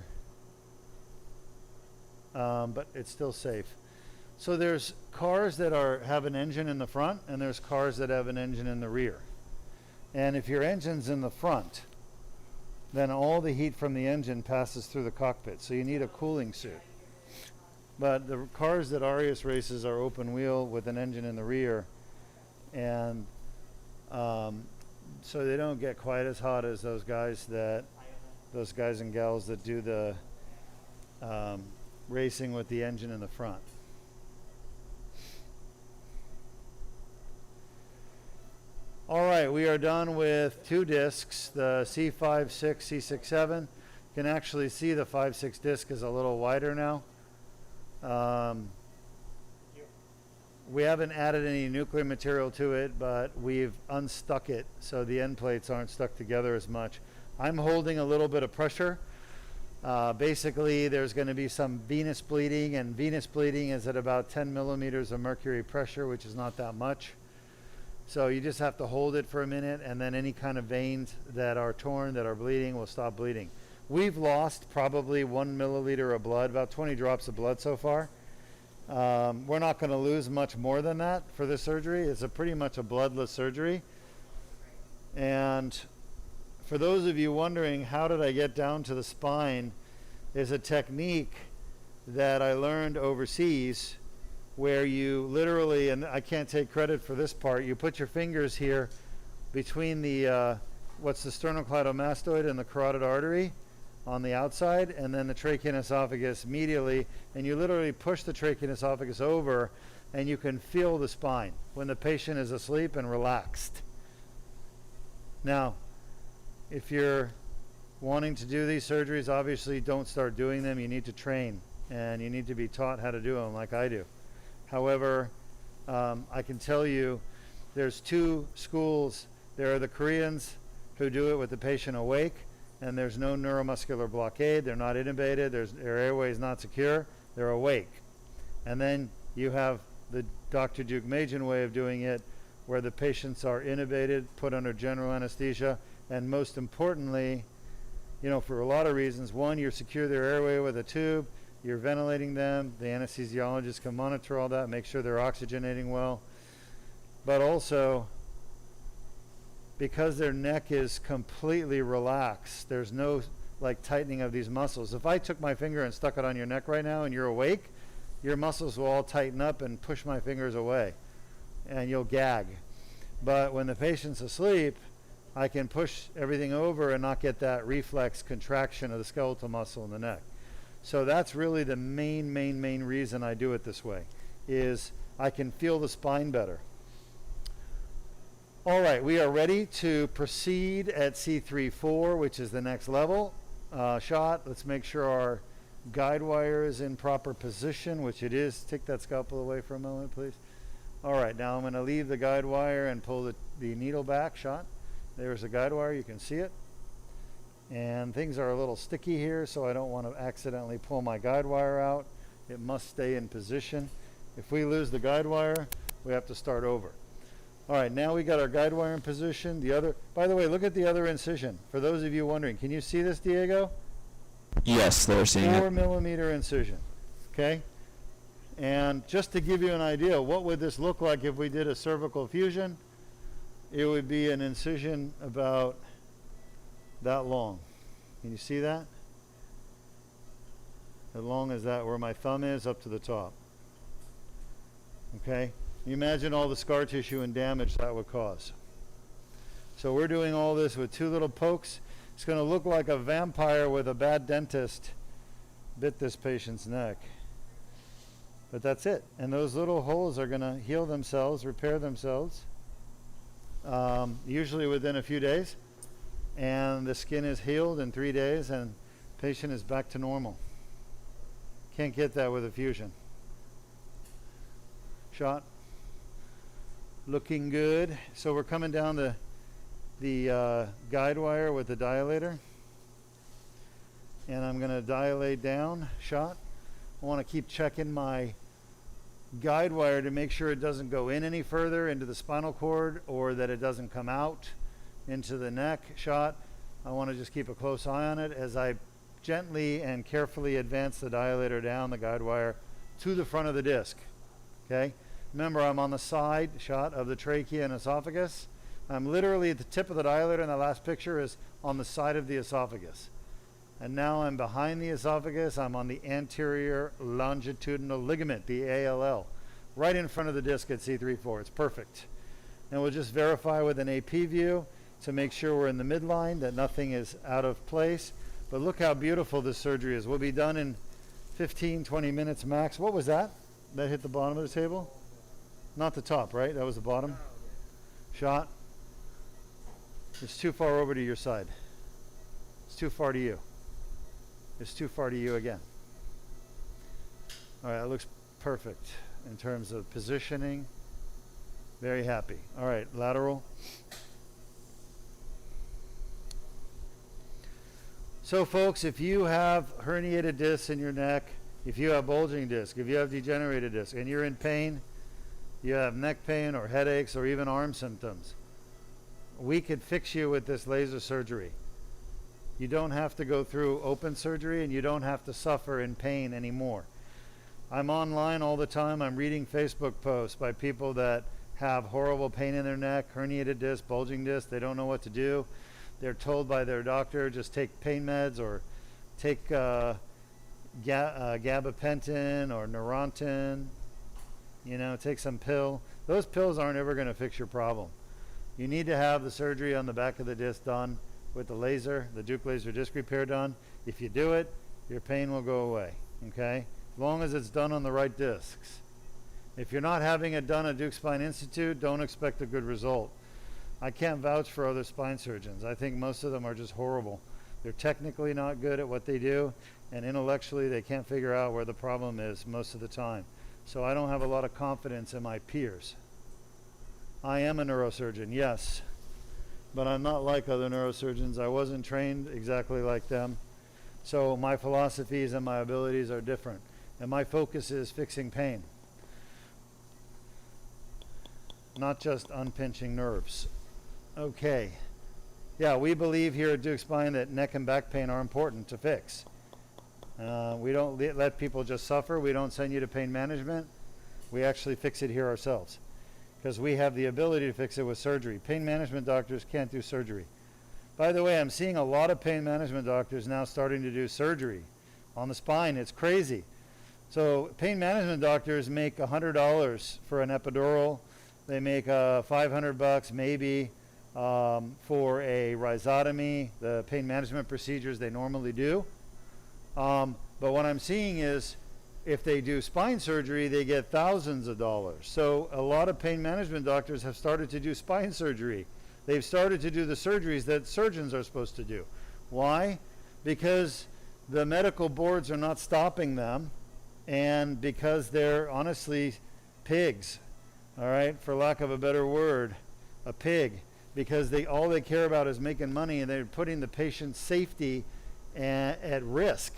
But it's still safe. So there's cars that have an engine in the front, and there's cars that have an engine in the rear. And if your engine's in the front, then all the heat from the engine passes through the cockpit. So you need a cooling suit. But the cars that Arias races are open wheel with an engine in the rear, and so they don't get quite as hot as those guys and gals that do the racing with the engine in the front. All right, we are done with 2 discs, the C5-6, C6-7. You can actually see the 5-6 disc is a little wider now. We haven't added any nuclear material to it, but we've unstuck it so the end plates aren't stuck together as much. I'm holding a little bit of pressure. Basically, there's going to be some venous bleeding, and venous bleeding is at about 10 millimeters of mercury pressure, which is not that much. So you just have to hold it for a minute, and then any kind of veins that are torn, that are bleeding, will stop bleeding. We've lost probably 1 milliliter of blood, about 20 drops of blood so far. We're not going to lose much more than that for this surgery. It's pretty much a bloodless surgery. And for those of you wondering, how did I get down to the spine, is a technique that I learned overseas where you literally, and I can't take credit for this part, you put your fingers here between the, what's the sternocleidomastoid and the carotid artery on the outside, and then the trachea and esophagus medially, and you literally push the trachea and esophagus over, and you can feel the spine when the patient is asleep and relaxed. Now, if you're wanting to do these surgeries, obviously don't start doing them. You need to train, and you need to be taught how to do them like I do. However, I can tell you there's 2 schools. There are the Koreans who do it with the patient awake, and there's no neuromuscular blockade. They're not intubated. Their airway is not secure. They're awake. And then you have the Dr. Deukmedjian way of doing it, where the patients are intubated, put under general anesthesia, and most importantly, you know, for a lot of reasons. One, you secure their airway with a tube. You're ventilating them. The anesthesiologist can monitor all that, make sure they're oxygenating well. But also, because their neck is completely relaxed, there's no like tightening of these muscles. If I took my finger and stuck it on your neck right now and you're awake, your muscles will all tighten up and push my fingers away, and you'll gag. But when the patient's asleep, I can push everything over and not get that reflex contraction of the skeletal muscle in the neck. So that's really the main reason I do it this way, is I can feel the spine better. All right, we are ready to proceed at C3-4, which is the next level shot. Let's make sure our guide wire is in proper position, which it is. Take that scalpel away for a moment, please. All right, now I'm going to leave the guide wire and pull the needle back. Shot. There's the guide wire. You can see it. And things are a little sticky here, so I don't want to accidentally pull my guide wire out. It must stay in position. If we lose the guide wire, we have to start over. All right, now we got our guide wire in position. By the way, look at the other incision. For those of you wondering, can you see this, Diego?
Yes, they're seeing
4
it.
millimeter incision, okay? And just to give you an idea, what would this look like if we did a cervical fusion? It would be an incision about that long. Can you see that? As long as that, where my thumb is, up to the top. Okay? You imagine all the scar tissue and damage that would cause. So we're doing all this with 2 little pokes. It's going to look like a vampire with a bad dentist bit this patient's neck. But that's it. And those little holes are going to heal themselves, repair themselves, usually within a few days. And the skin is healed in 3 days and patient is back to normal. Can't get that with a fusion. Shot. Looking good. So we're coming down the guide wire with the dilator. And I'm going to dilate down. Shot. I want to keep checking my guide wire to make sure it doesn't go in any further into the spinal cord or that it doesn't come out into the neck. Shot. I want to just keep a close eye on it as I gently and carefully advance the dilator down the guide wire to the front of the disc. Okay? Remember, I'm on the side shot of the trachea and esophagus. I'm literally at the tip of the dilator, and the last picture is on the side of the esophagus. And now I'm behind the esophagus. I'm on the anterior longitudinal ligament, the ALL, right in front of the disc at C3-4. It's perfect. And we'll just verify with an AP view to make sure we're in the midline, that nothing is out of place. But look how beautiful this surgery is. We'll be done in 15, 20 minutes max. What was that? That hit the bottom of the table? Not the top, right? That was the bottom? Shot. It's too far over to your side. It's too far to you. It's too far to you again. All right, it looks perfect in terms of positioning. Very happy. All right, lateral. So folks, if you have herniated discs in your neck, if you have bulging disc, if you have degenerated disc, and you're in pain, you have neck pain or headaches or even arm symptoms, we could fix you with this laser surgery. You don't have to go through open surgery and you don't have to suffer in pain anymore. I'm online all the time. I'm reading Facebook posts by people that have horrible pain in their neck, herniated disc, bulging disc. They don't know what to do. They're told by their doctor, just take pain meds or take gabapentin or Neurontin, take some pill. Those pills aren't ever going to fix your problem. You need to have the surgery on the back of the disc done with the laser, the Deuk laser disc repair done. If you do it, your pain will go away, okay? As long as it's done on the right discs. If you're not having it done at Deuk Spine Institute, don't expect a good result. I can't vouch for other spine surgeons. I think most of them are just horrible. They're technically not good at what they do, and intellectually they can't figure out where the problem is most of the time. So I don't have a lot of confidence in my peers. I am a neurosurgeon, yes, but I'm not like other neurosurgeons. I wasn't trained exactly like them. So my philosophies and my abilities are different. And my focus is fixing pain, not just unpinching nerves. Okay. Yeah, we believe here at Deuk Spine that neck and back pain are important to fix. We don't let people just suffer. We don't send you to pain management. We actually fix it here ourselves because we have the ability to fix it with surgery. Pain management doctors can't do surgery. By the way, I'm seeing a lot of pain management doctors now starting to do surgery on the spine. It's crazy. So pain management doctors make $100 for an epidural. They make $500 maybe for a rhizotomy, the pain management procedures they normally do. But what I'm seeing is if they do spine surgery, they get thousands of dollars. So a lot of pain management doctors have started to do spine surgery. They've started to do the surgeries that surgeons are supposed to do. Why? Because the medical boards are not stopping them, and because they're honestly pigs, all right, for lack of a better word, a pig. because all they care about is making money, and they're putting the patient's safety at risk.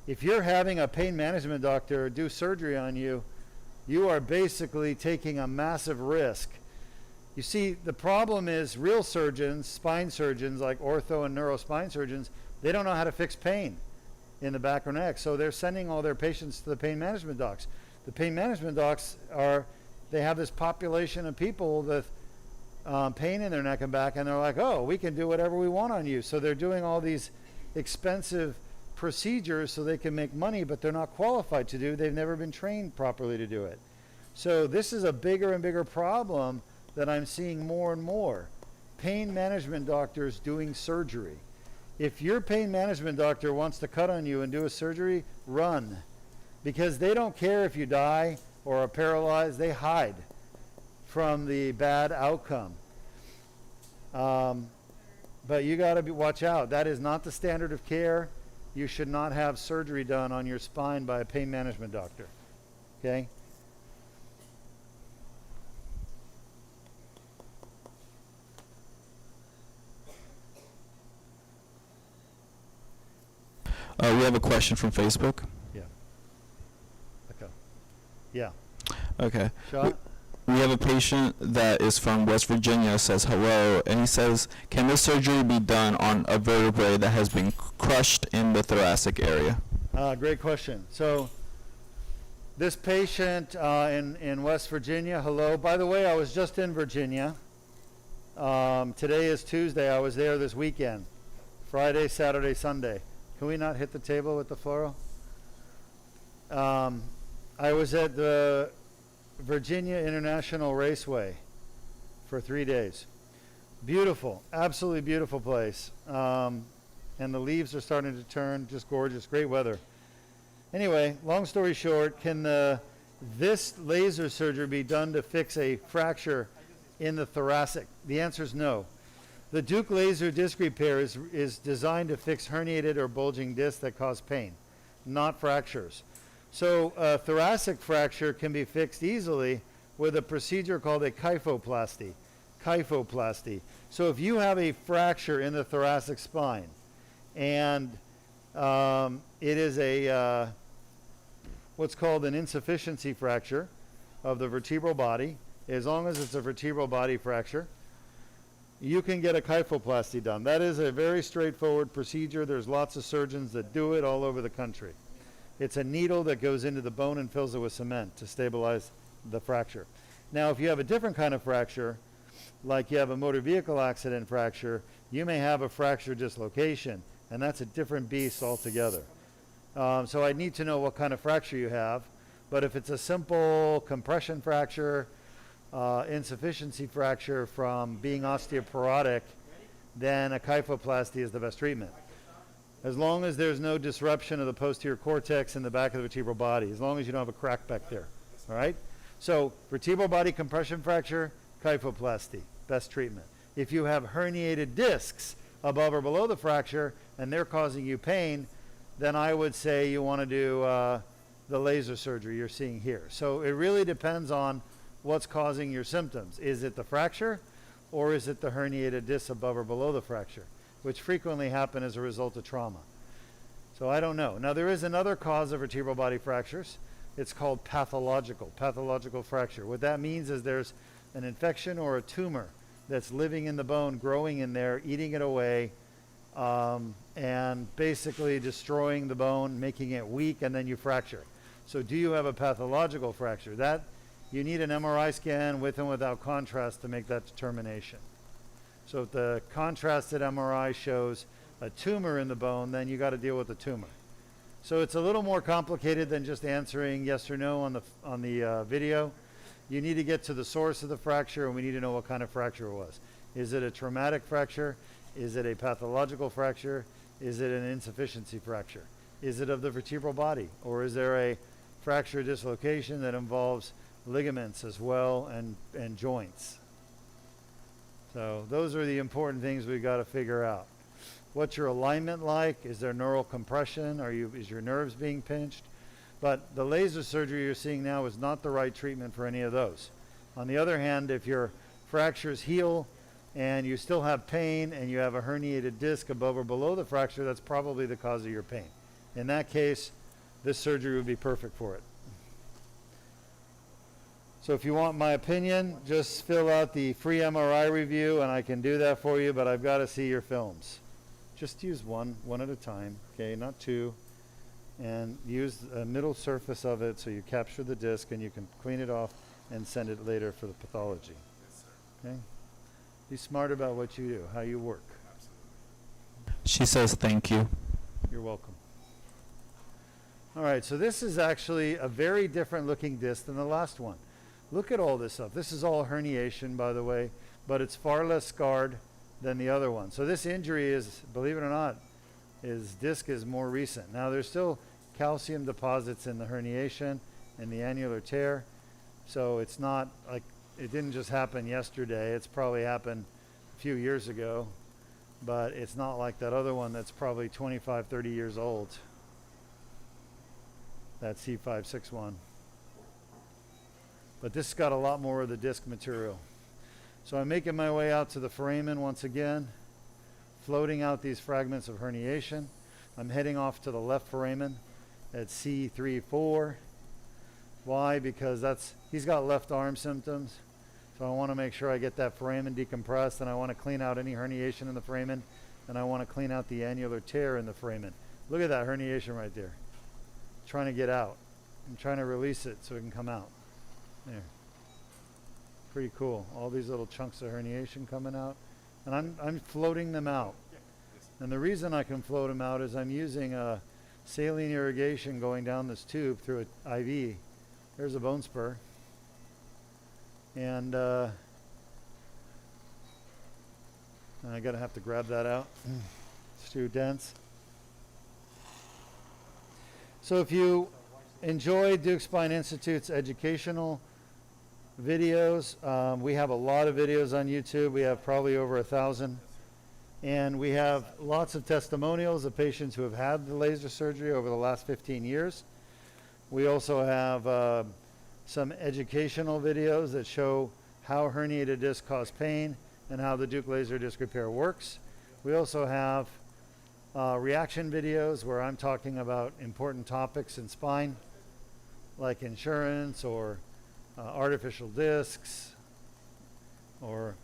If you're having a pain management doctor do surgery on you, you are basically taking a massive risk. You see, the problem is real surgeons, spine surgeons like ortho and neurospine surgeons, they don't know how to fix pain in the back or neck, so they're sending all their patients to the pain management docs. The pain management docs they have this population of people with pain in their neck and back, and they're like, oh, we can do whatever we want on you. So they're doing all these expensive procedures so they can make money, but they're not qualified to do. They've never been trained properly to do it. So this is a bigger and bigger problem that I'm seeing more and more. Pain management doctors doing surgery. If your pain management doctor wants to cut on you and do a surgery, run. Because they don't care if you die or are paralyzed. They hide from the bad outcome. But you got to watch out. That is not the standard of care. You should not have surgery done on your spine by a pain management doctor. Okay?
We have a question from Facebook.
Yeah. Okay. Yeah.
Okay.
Shot?
We have a patient that is from West Virginia, says hello, and he says, can this surgery be done on a vertebrae that has been crushed in the thoracic area?
Great question. So this patient in West Virginia, hello. By the way, I was just in Virginia. Today is Tuesday. I was there this weekend. Friday, Saturday, Sunday. Can we not hit the table with the floral? I was at the Virginia International Raceway for 3 days. Beautiful, absolutely beautiful place. And the leaves are starting to turn, just gorgeous, great weather. Anyway, long story short, can this laser surgery be done to fix a fracture in the thoracic? The answer is no. The Deuk laser disc repair is designed to fix herniated or bulging discs that cause pain, not fractures. So a thoracic fracture can be fixed easily with a procedure called a kyphoplasty. Kyphoplasty. So if you have a fracture in the thoracic spine, and it is a what's called an insufficiency fracture of the vertebral body, as long as it's a vertebral body fracture, you can get a kyphoplasty done. That is a very straightforward procedure. There's lots of surgeons that do it all over the country. It's a needle that goes into the bone and fills it with cement to stabilize the fracture. Now, if you have a different kind of fracture, like you have a motor vehicle accident fracture, you may have a fracture dislocation, and that's a different beast altogether. So I need to know what kind of fracture you have, but if it's a simple compression fracture, insufficiency fracture from being osteoporotic, then a kyphoplasty is the best treatment. As long as there's no disruption of the posterior cortex in the back of the vertebral body, as long as you don't have a crack back there, all right? So vertebral body compression fracture, kyphoplasty, best treatment. If you have herniated discs above or below the fracture and they're causing you pain, then I would say you want to do the laser surgery you're seeing here. So it really depends on what's causing your symptoms. Is it the fracture, or is it the herniated disc above or below the fracture, which frequently happen as a result of trauma? So I don't know. Now, there is another cause of vertebral body fractures. It's called pathological fracture. What that means is there's an infection or a tumor that's living in the bone, growing in there, eating it away, and basically destroying the bone, making it weak, and then you fracture. So do you have a pathological fracture? That you need an MRI scan with and without contrast to make that determination. So if the contrasted MRI shows a tumor in the bone, then you got to deal with the tumor. So it's a little more complicated than just answering yes or no on the video. You need to get to the source of the fracture, and we need to know what kind of fracture it was. Is it a traumatic fracture? Is it a pathological fracture? Is it an insufficiency fracture? Is it of the vertebral body? Or is there a fracture dislocation that involves ligaments as well and joints? So those are the important things we've got to figure out. What's your alignment like? Is there neural compression? Is your nerves being pinched? But the laser surgery you're seeing now is not the right treatment for any of those. On the other hand, if your fractures heal and you still have pain and you have a herniated disc above or below the fracture, that's probably the cause of your pain. In that case, this surgery would be perfect for it. So if you want my opinion, just fill out the free MRI review and I can do that for you, but I've got to see your films. Just use one at a time, okay, not two. And use the middle surface of it so you capture the disc and you can clean it off and send it later for the pathology.
Yes, sir.
Okay? Be smart about what you do, how you work.
Absolutely.
She says thank you.
You're welcome. All right, so this is actually a very different looking disc than the last one. Look at all this stuff. This is all herniation, by the way, but it's far less scarred than the other one. So this injury is, believe it or not, his disc is more recent. Now there's still calcium deposits in the herniation and the annular tear. So it's not like, it didn't just happen yesterday. It's probably happened a few years ago, but it's not like that other one that's probably 25, 30 years old. That C5-6 one. But this has got a lot more of the disc material. So I'm making my way out to the foramen once again, floating out these fragments of herniation. I'm heading off to the left foramen at C3-4. Why? Because he's got left arm symptoms. So I want to make sure I get that foramen decompressed, and I want to clean out any herniation in the foramen, and I want to clean out the annular tear in the foramen. Look at that herniation right there. Trying to get out. I'm trying to release it so it can come out. There. Pretty cool. All these little chunks of herniation coming out. And I'm floating them out. And the reason I can float them out is I'm using a saline irrigation going down this tube through an IV. There's a bone spur. And I'm gonna have to grab that out. It's too dense. So if you enjoy Deuk Spine Institute's educational videos, we have a lot of videos on YouTube. We have probably over 1,000. And we have lots of testimonials of patients who have had the laser surgery over the last 15 years. We also have some educational videos that show how herniated discs cause pain and how the Deuk laser disc repair works. We also have reaction videos where I'm talking about important topics in spine, like insurance or artificial discs, or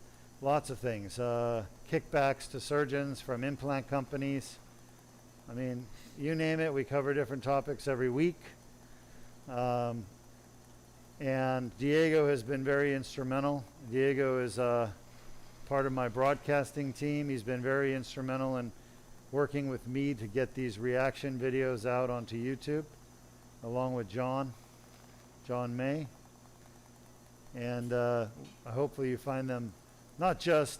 lots of things. Kickbacks to surgeons from implant companies. I mean, you name it, we cover different topics every week. And Diego has been very instrumental. Diego is part of my broadcasting team. He's been very instrumental in working with me to get these reaction videos out onto YouTube, along with John May. And hopefully you find them not just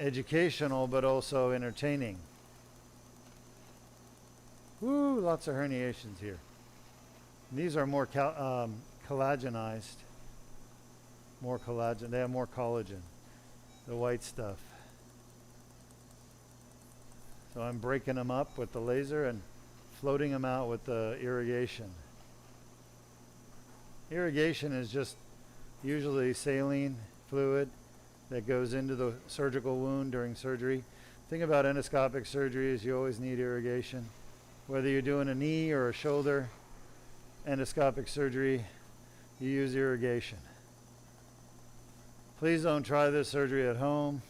educational, but also entertaining. Woo, lots of herniations here. And these are more collagenized. More collagen. They have more collagen. The white stuff. So I'm breaking them up with the laser and floating them out with the irrigation. Irrigation is just usually saline fluid that goes into the surgical wound during surgery. The thing about endoscopic surgery is you always need irrigation. Whether you're doing a knee or a shoulder endoscopic surgery, you use irrigation. Please don't try this surgery at home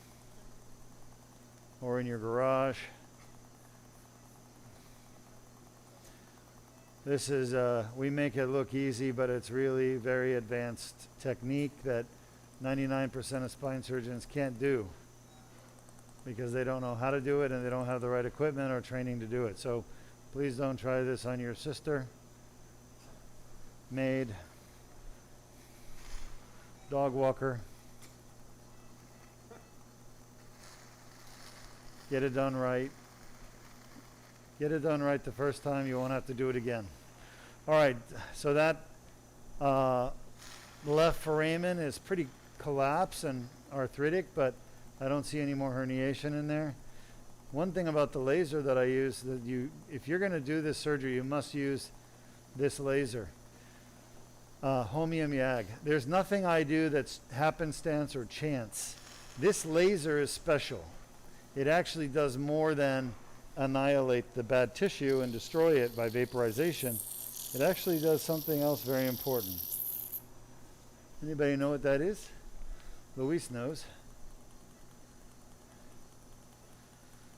or in your garage. This is, we make it look easy, but it's really very advanced technique that 99% of spine surgeons can't do because they don't know how to do it and they don't have the right equipment or training to do it. So please don't try this on your sister, maid, dog walker. Get it done right. Get it done right the first time, you won't have to do it again. All right, so that left foramen is pretty collapsed and arthritic, but I don't see any more herniation in there. One thing about the laser that I use, that if you're going to do this surgery, you must use this laser, Homium YAG. There's nothing I do that's happenstance or chance. This laser is special. It actually does more than annihilate the bad tissue and destroy it by vaporization. It actually does something else very important. Anybody know what that is? Luis knows.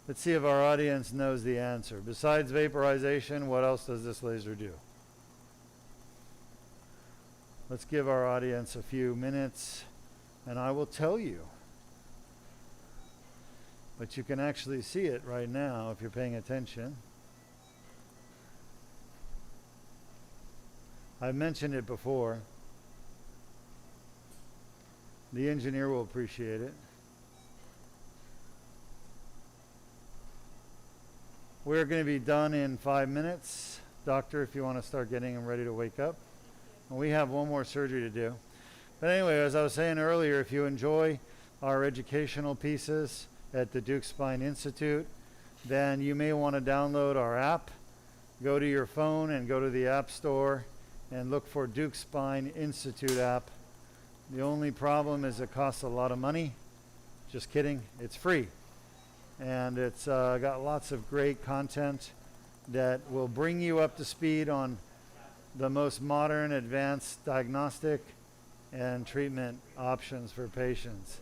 Let's see if our audience knows the answer. Besides vaporization, what else does this laser do? Let's give our audience a few minutes and I will tell you. But you can actually see it right now if you're paying attention. I've mentioned it before. The engineer will appreciate it. We're going to be done in 5 minutes. Doctor, if you want to start getting him ready to wake up. And we have one more surgery to do. But anyway, as I was saying earlier, if you enjoy our educational pieces at the Deuk Spine Institute, then you may want to download our app. Go to your phone and go to the App Store and look for Deuk Spine Institute app. The only problem is it costs a lot of money. Just kidding, it's free. And it's got lots of great content that will bring you up to speed on the most modern advanced diagnostic and treatment options for patients,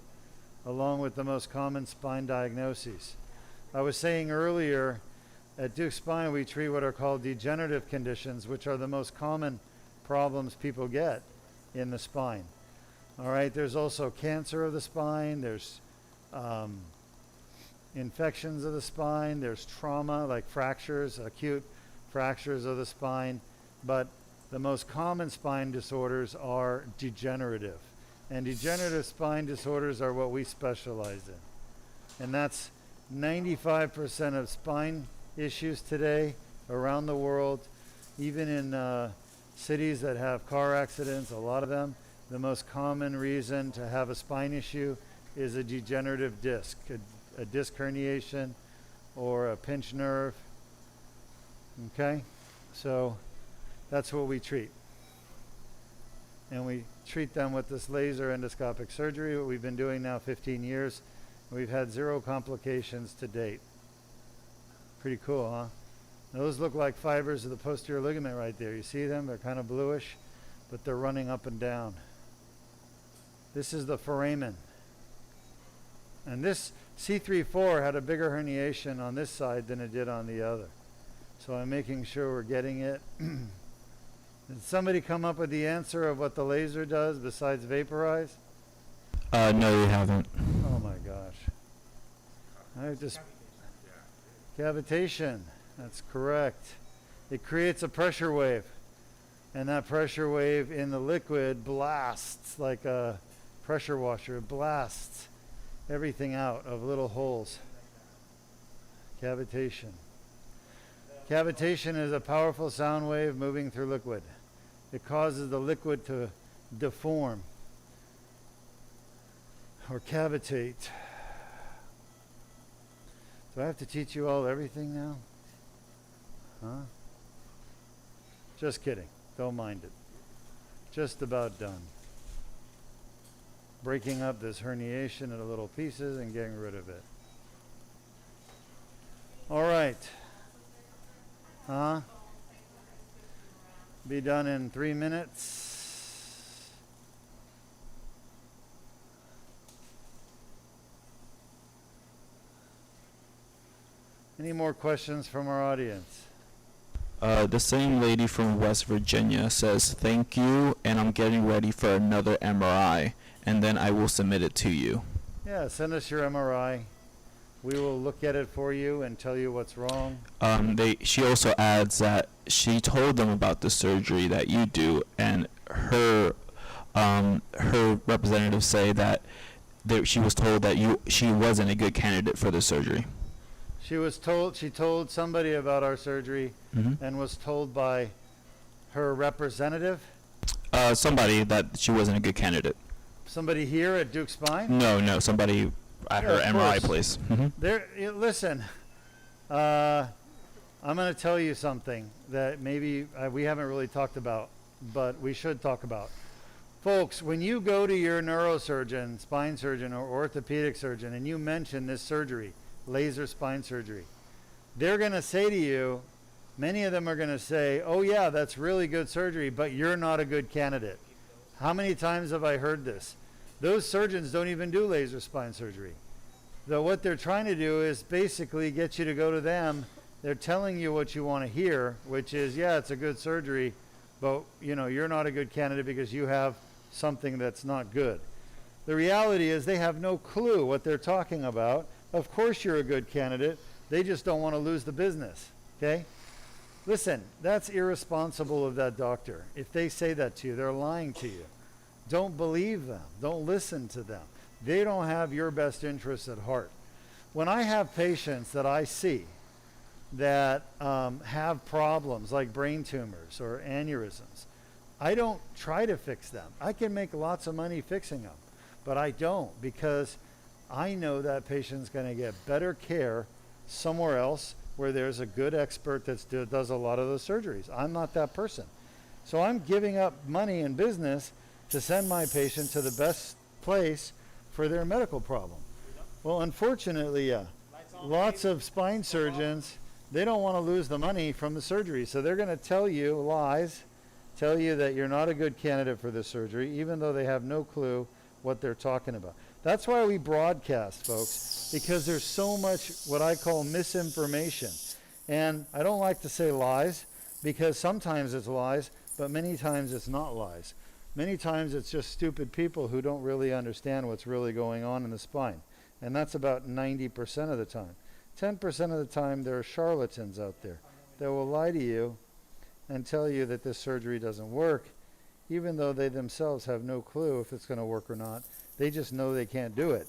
along with the most common spine diagnoses. I was saying earlier, at Deuk Spine we treat what are called degenerative conditions, which are the most common problems people get in the spine. All right, there's also cancer of the spine, there's infections of the spine, there's trauma like fractures, acute fractures of the spine, but the most common spine disorders are degenerative. And degenerative spine disorders are what we specialize in. And that's 95% of spine issues today around the world, even in cities that have car accidents, a lot of them. The most common reason to have a spine issue is a degenerative disc, a disc herniation or a pinched nerve. Okay? So that's what we treat. And we treat them with this laser endoscopic surgery, what we've been doing now 15 years. We've had 0 complications to date. Pretty cool, huh? Those look like fibers of the posterior ligament right there. You see them? They're kind of bluish, but they're running up and down. This is the foramen. And this C3-4 had a bigger herniation on this side than it did on the other. So I'm making sure we're getting it. Did somebody come up with the answer of what the laser does besides vaporize?
No, you haven't.
Oh my gosh. I have to cavitation. That's correct. It creates a pressure wave. And that pressure wave in the liquid blasts like a pressure washer. It blasts everything out of little holes. Cavitation. Cavitation is a powerful sound wave moving through liquid. It causes the liquid to deform or cavitate. Do I have to teach you all everything now? Huh? Just kidding. Don't mind it. Just about done. Breaking up this herniation into little pieces and getting rid of it. All right. Huh? Be done in 3 minutes. Any more questions from our audience?
The same lady from West Virginia says, "Thank you, and I'm getting ready for another MRI, and then I will submit it to you."
Yeah, send us your MRI. We will look at it for you and tell you what's wrong.
She also adds that she told them about the surgery that you do, and her representatives say that she was told that she wasn't a good candidate for the surgery.
She told somebody about our surgery and was told by her representative?
Somebody that she wasn't a good candidate.
Somebody here at Deuk Spine?
No, somebody at her MRI place.
Listen, I'm going to tell you something that maybe we haven't really talked about, but we should talk about. Folks, when you go to your neurosurgeon, spine surgeon, or orthopedic surgeon, and you mention this surgery, laser spine surgery, they're going to say to you, many of them are going to say, oh yeah, that's really good surgery, but you're not a good candidate. How many times have I heard this? Those surgeons don't even do laser spine surgery. Though what they're trying to do is basically get you to go to them. They're telling you what you want to hear, which is, yeah, it's a good surgery, but you know, you're not a good candidate because you have something that's not good. The reality is they have no clue what they're talking about. Of course you're a good candidate. They just don't want to lose the business, okay? Listen, that's irresponsible of that doctor. If they say that to you, they're lying to you. Don't believe them. Don't listen to them. They don't have your best interests at heart. When I have patients that I see that have problems like brain tumors or aneurysms, I don't try to fix them. I can make lots of money fixing them, but I don't, because I know that patient's going to get better care somewhere else where there's a good expert that does a lot of those surgeries. I'm not that person. So I'm giving up money and business to send my patient to the best place for their medical problem. Well, unfortunately, yeah, lots of spine surgeons, they don't want to lose the money from the surgery. So they're going to tell you lies, tell you that you're not a good candidate for this surgery, even though they have no clue what they're talking about. That's why we broadcast, folks, because there's so much what I call misinformation. And I don't like to say lies, because sometimes it's lies, but many times it's not lies. Many times it's just stupid people who don't really understand what's really going on in the spine. And that's about 90% of the time. 10% of the time there are charlatans out there that will lie to you and tell you that this surgery doesn't work, even though they themselves have no clue if it's going to work or not. They just know they can't do it.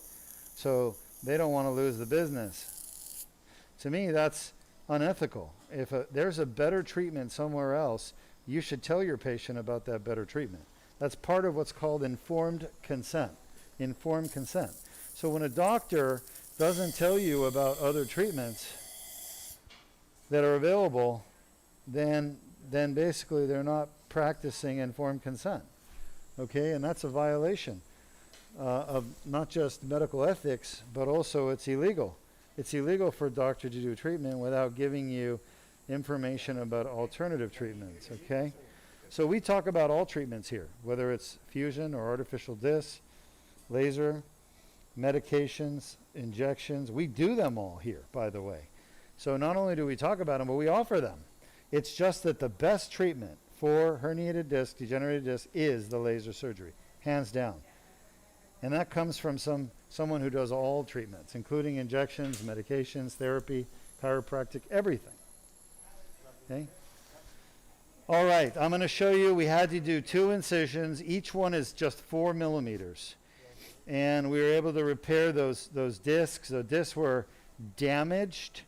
So they don't want to lose the business. To me, that's unethical. If there's a better treatment somewhere else, you should tell your patient about that better treatment. That's part of what's called informed consent. Informed consent. So when a doctor doesn't tell you about other treatments that are available, then basically they're not practicing informed consent. Okay, and that's a violation of not just medical ethics, but also it's illegal. It's illegal for a doctor to do treatment without giving you information about alternative treatments, okay? So we talk about all treatments here, whether it's fusion or artificial disc, laser, medications, injections. We do them all here, by the way. So not only do we talk about them, but we offer them. It's just that the best treatment for herniated disc, degenerated disc, is the laser surgery, hands down. And that comes from someone who does all treatments, including injections, medications, therapy, chiropractic, everything. Okay? All right, I'm going to show you, we had to do 2 incisions. Each one is just 4 millimeters. And we were able to repair those discs. The discs were damaged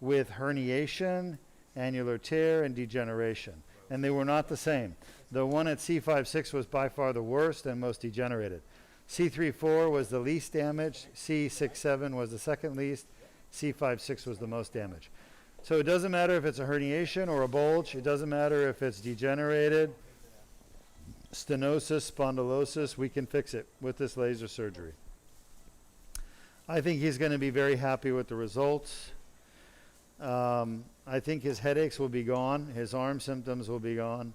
with herniation, annular tear, and degeneration. And they were not the same. The one at C5-6 was by far the worst and most degenerated. C3-4 was the least damaged. C6-7 was the second least. C5-6 was the most damaged. So it doesn't matter if it's a herniation or a bulge. It doesn't matter if it's degenerated, stenosis, spondylosis. We can fix it with this laser surgery. I think he's going to be very happy with the results. I think his headaches will be gone, his arm symptoms will be gone,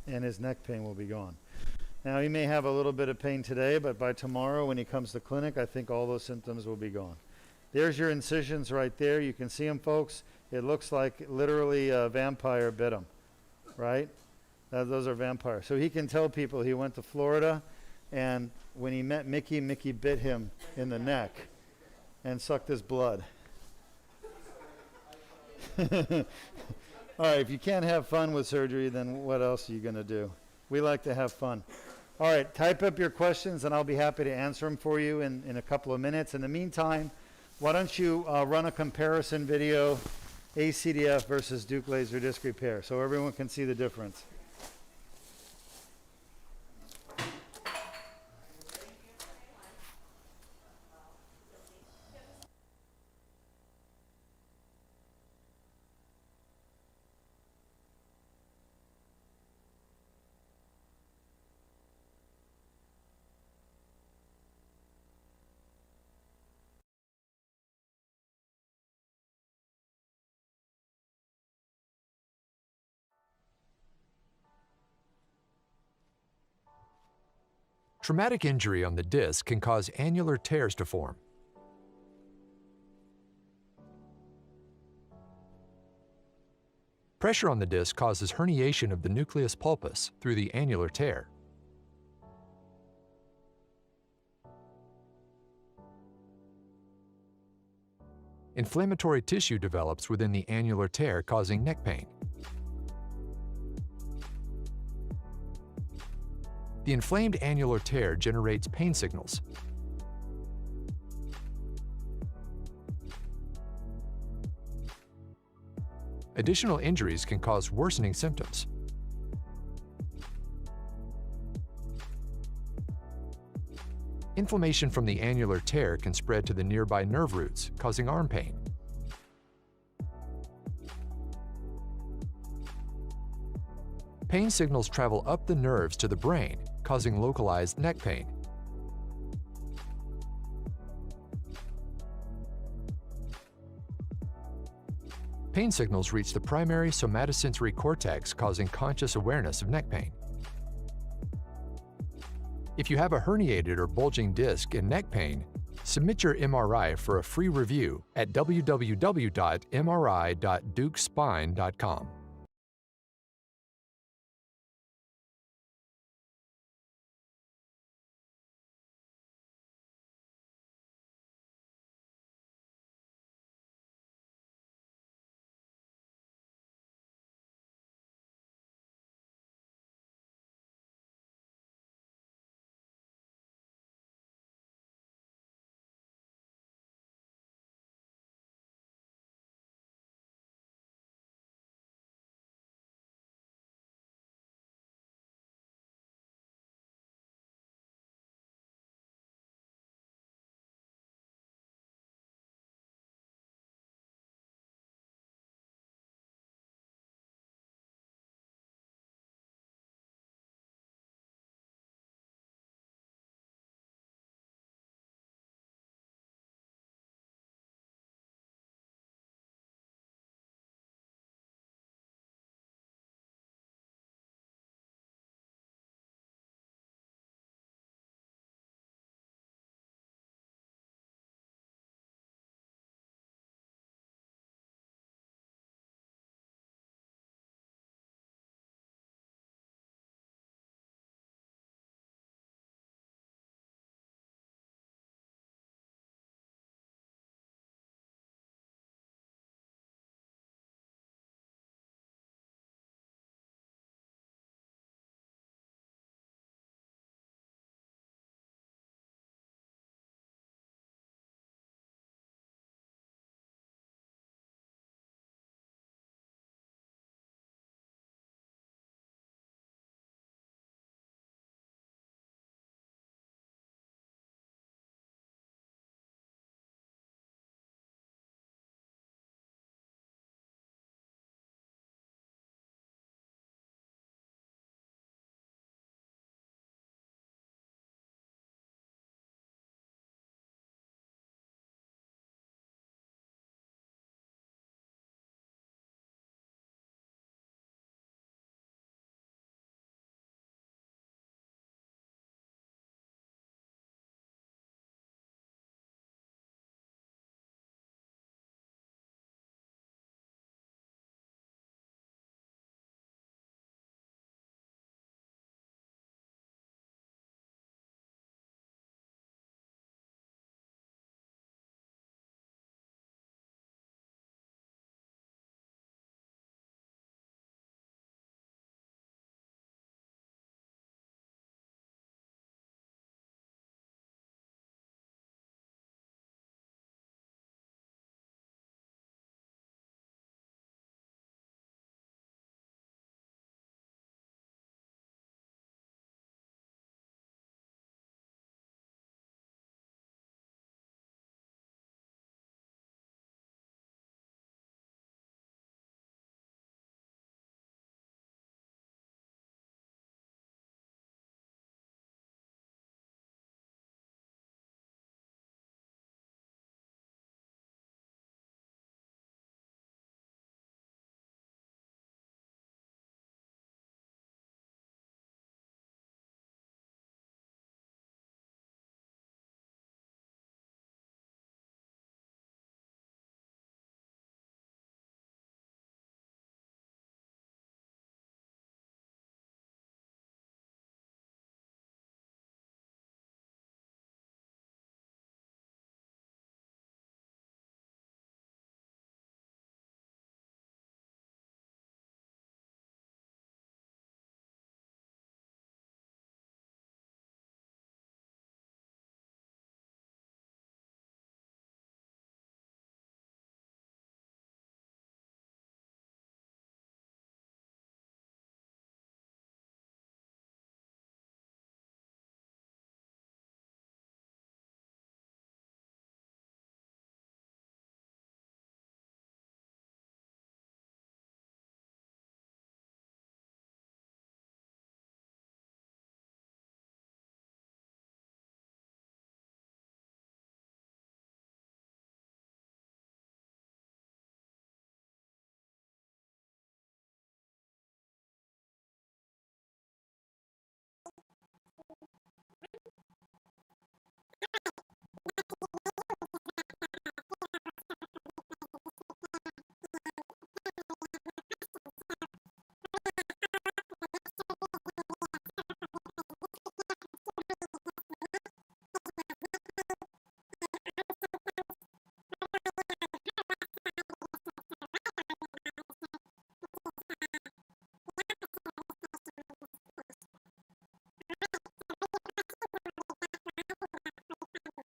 and his neck pain will be gone. Now, he may have a little bit of pain today, but by tomorrow when he comes to clinic, I think all those symptoms will be gone. There's your incisions right there. You can see them, folks. It looks like literally a vampire bit him, right? Those are vampires. So he can tell people he went to Florida, and when he met Mickey, Mickey bit him in the neck and sucked his blood. All right, if you can't have fun with surgery, then what else are you going to do? We like to have fun. All right, type up your questions, and I'll be happy to answer them for you in a couple of minutes. In the meantime, why don't you run a comparison video, ACDF versus Deuk laser disc repair, so everyone can see the difference.
Traumatic injury on the disc can cause annular tears to form. Pressure on the disc causes herniation of the nucleus pulpus through the annular tear. Inflammatory tissue develops within the annular tear, causing neck pain. The inflamed annular tear generates pain signals. Additional injuries can cause worsening symptoms. Inflammation from the annular tear can spread to the nearby nerve roots, causing arm pain. Pain signals travel up the nerves to the brain, causing localized neck pain. Pain signals reach the primary somatosensory cortex, causing conscious awareness of neck pain. If you have a herniated or bulging disc and neck pain, submit your MRI for a free review at www.mri.deukspine.com.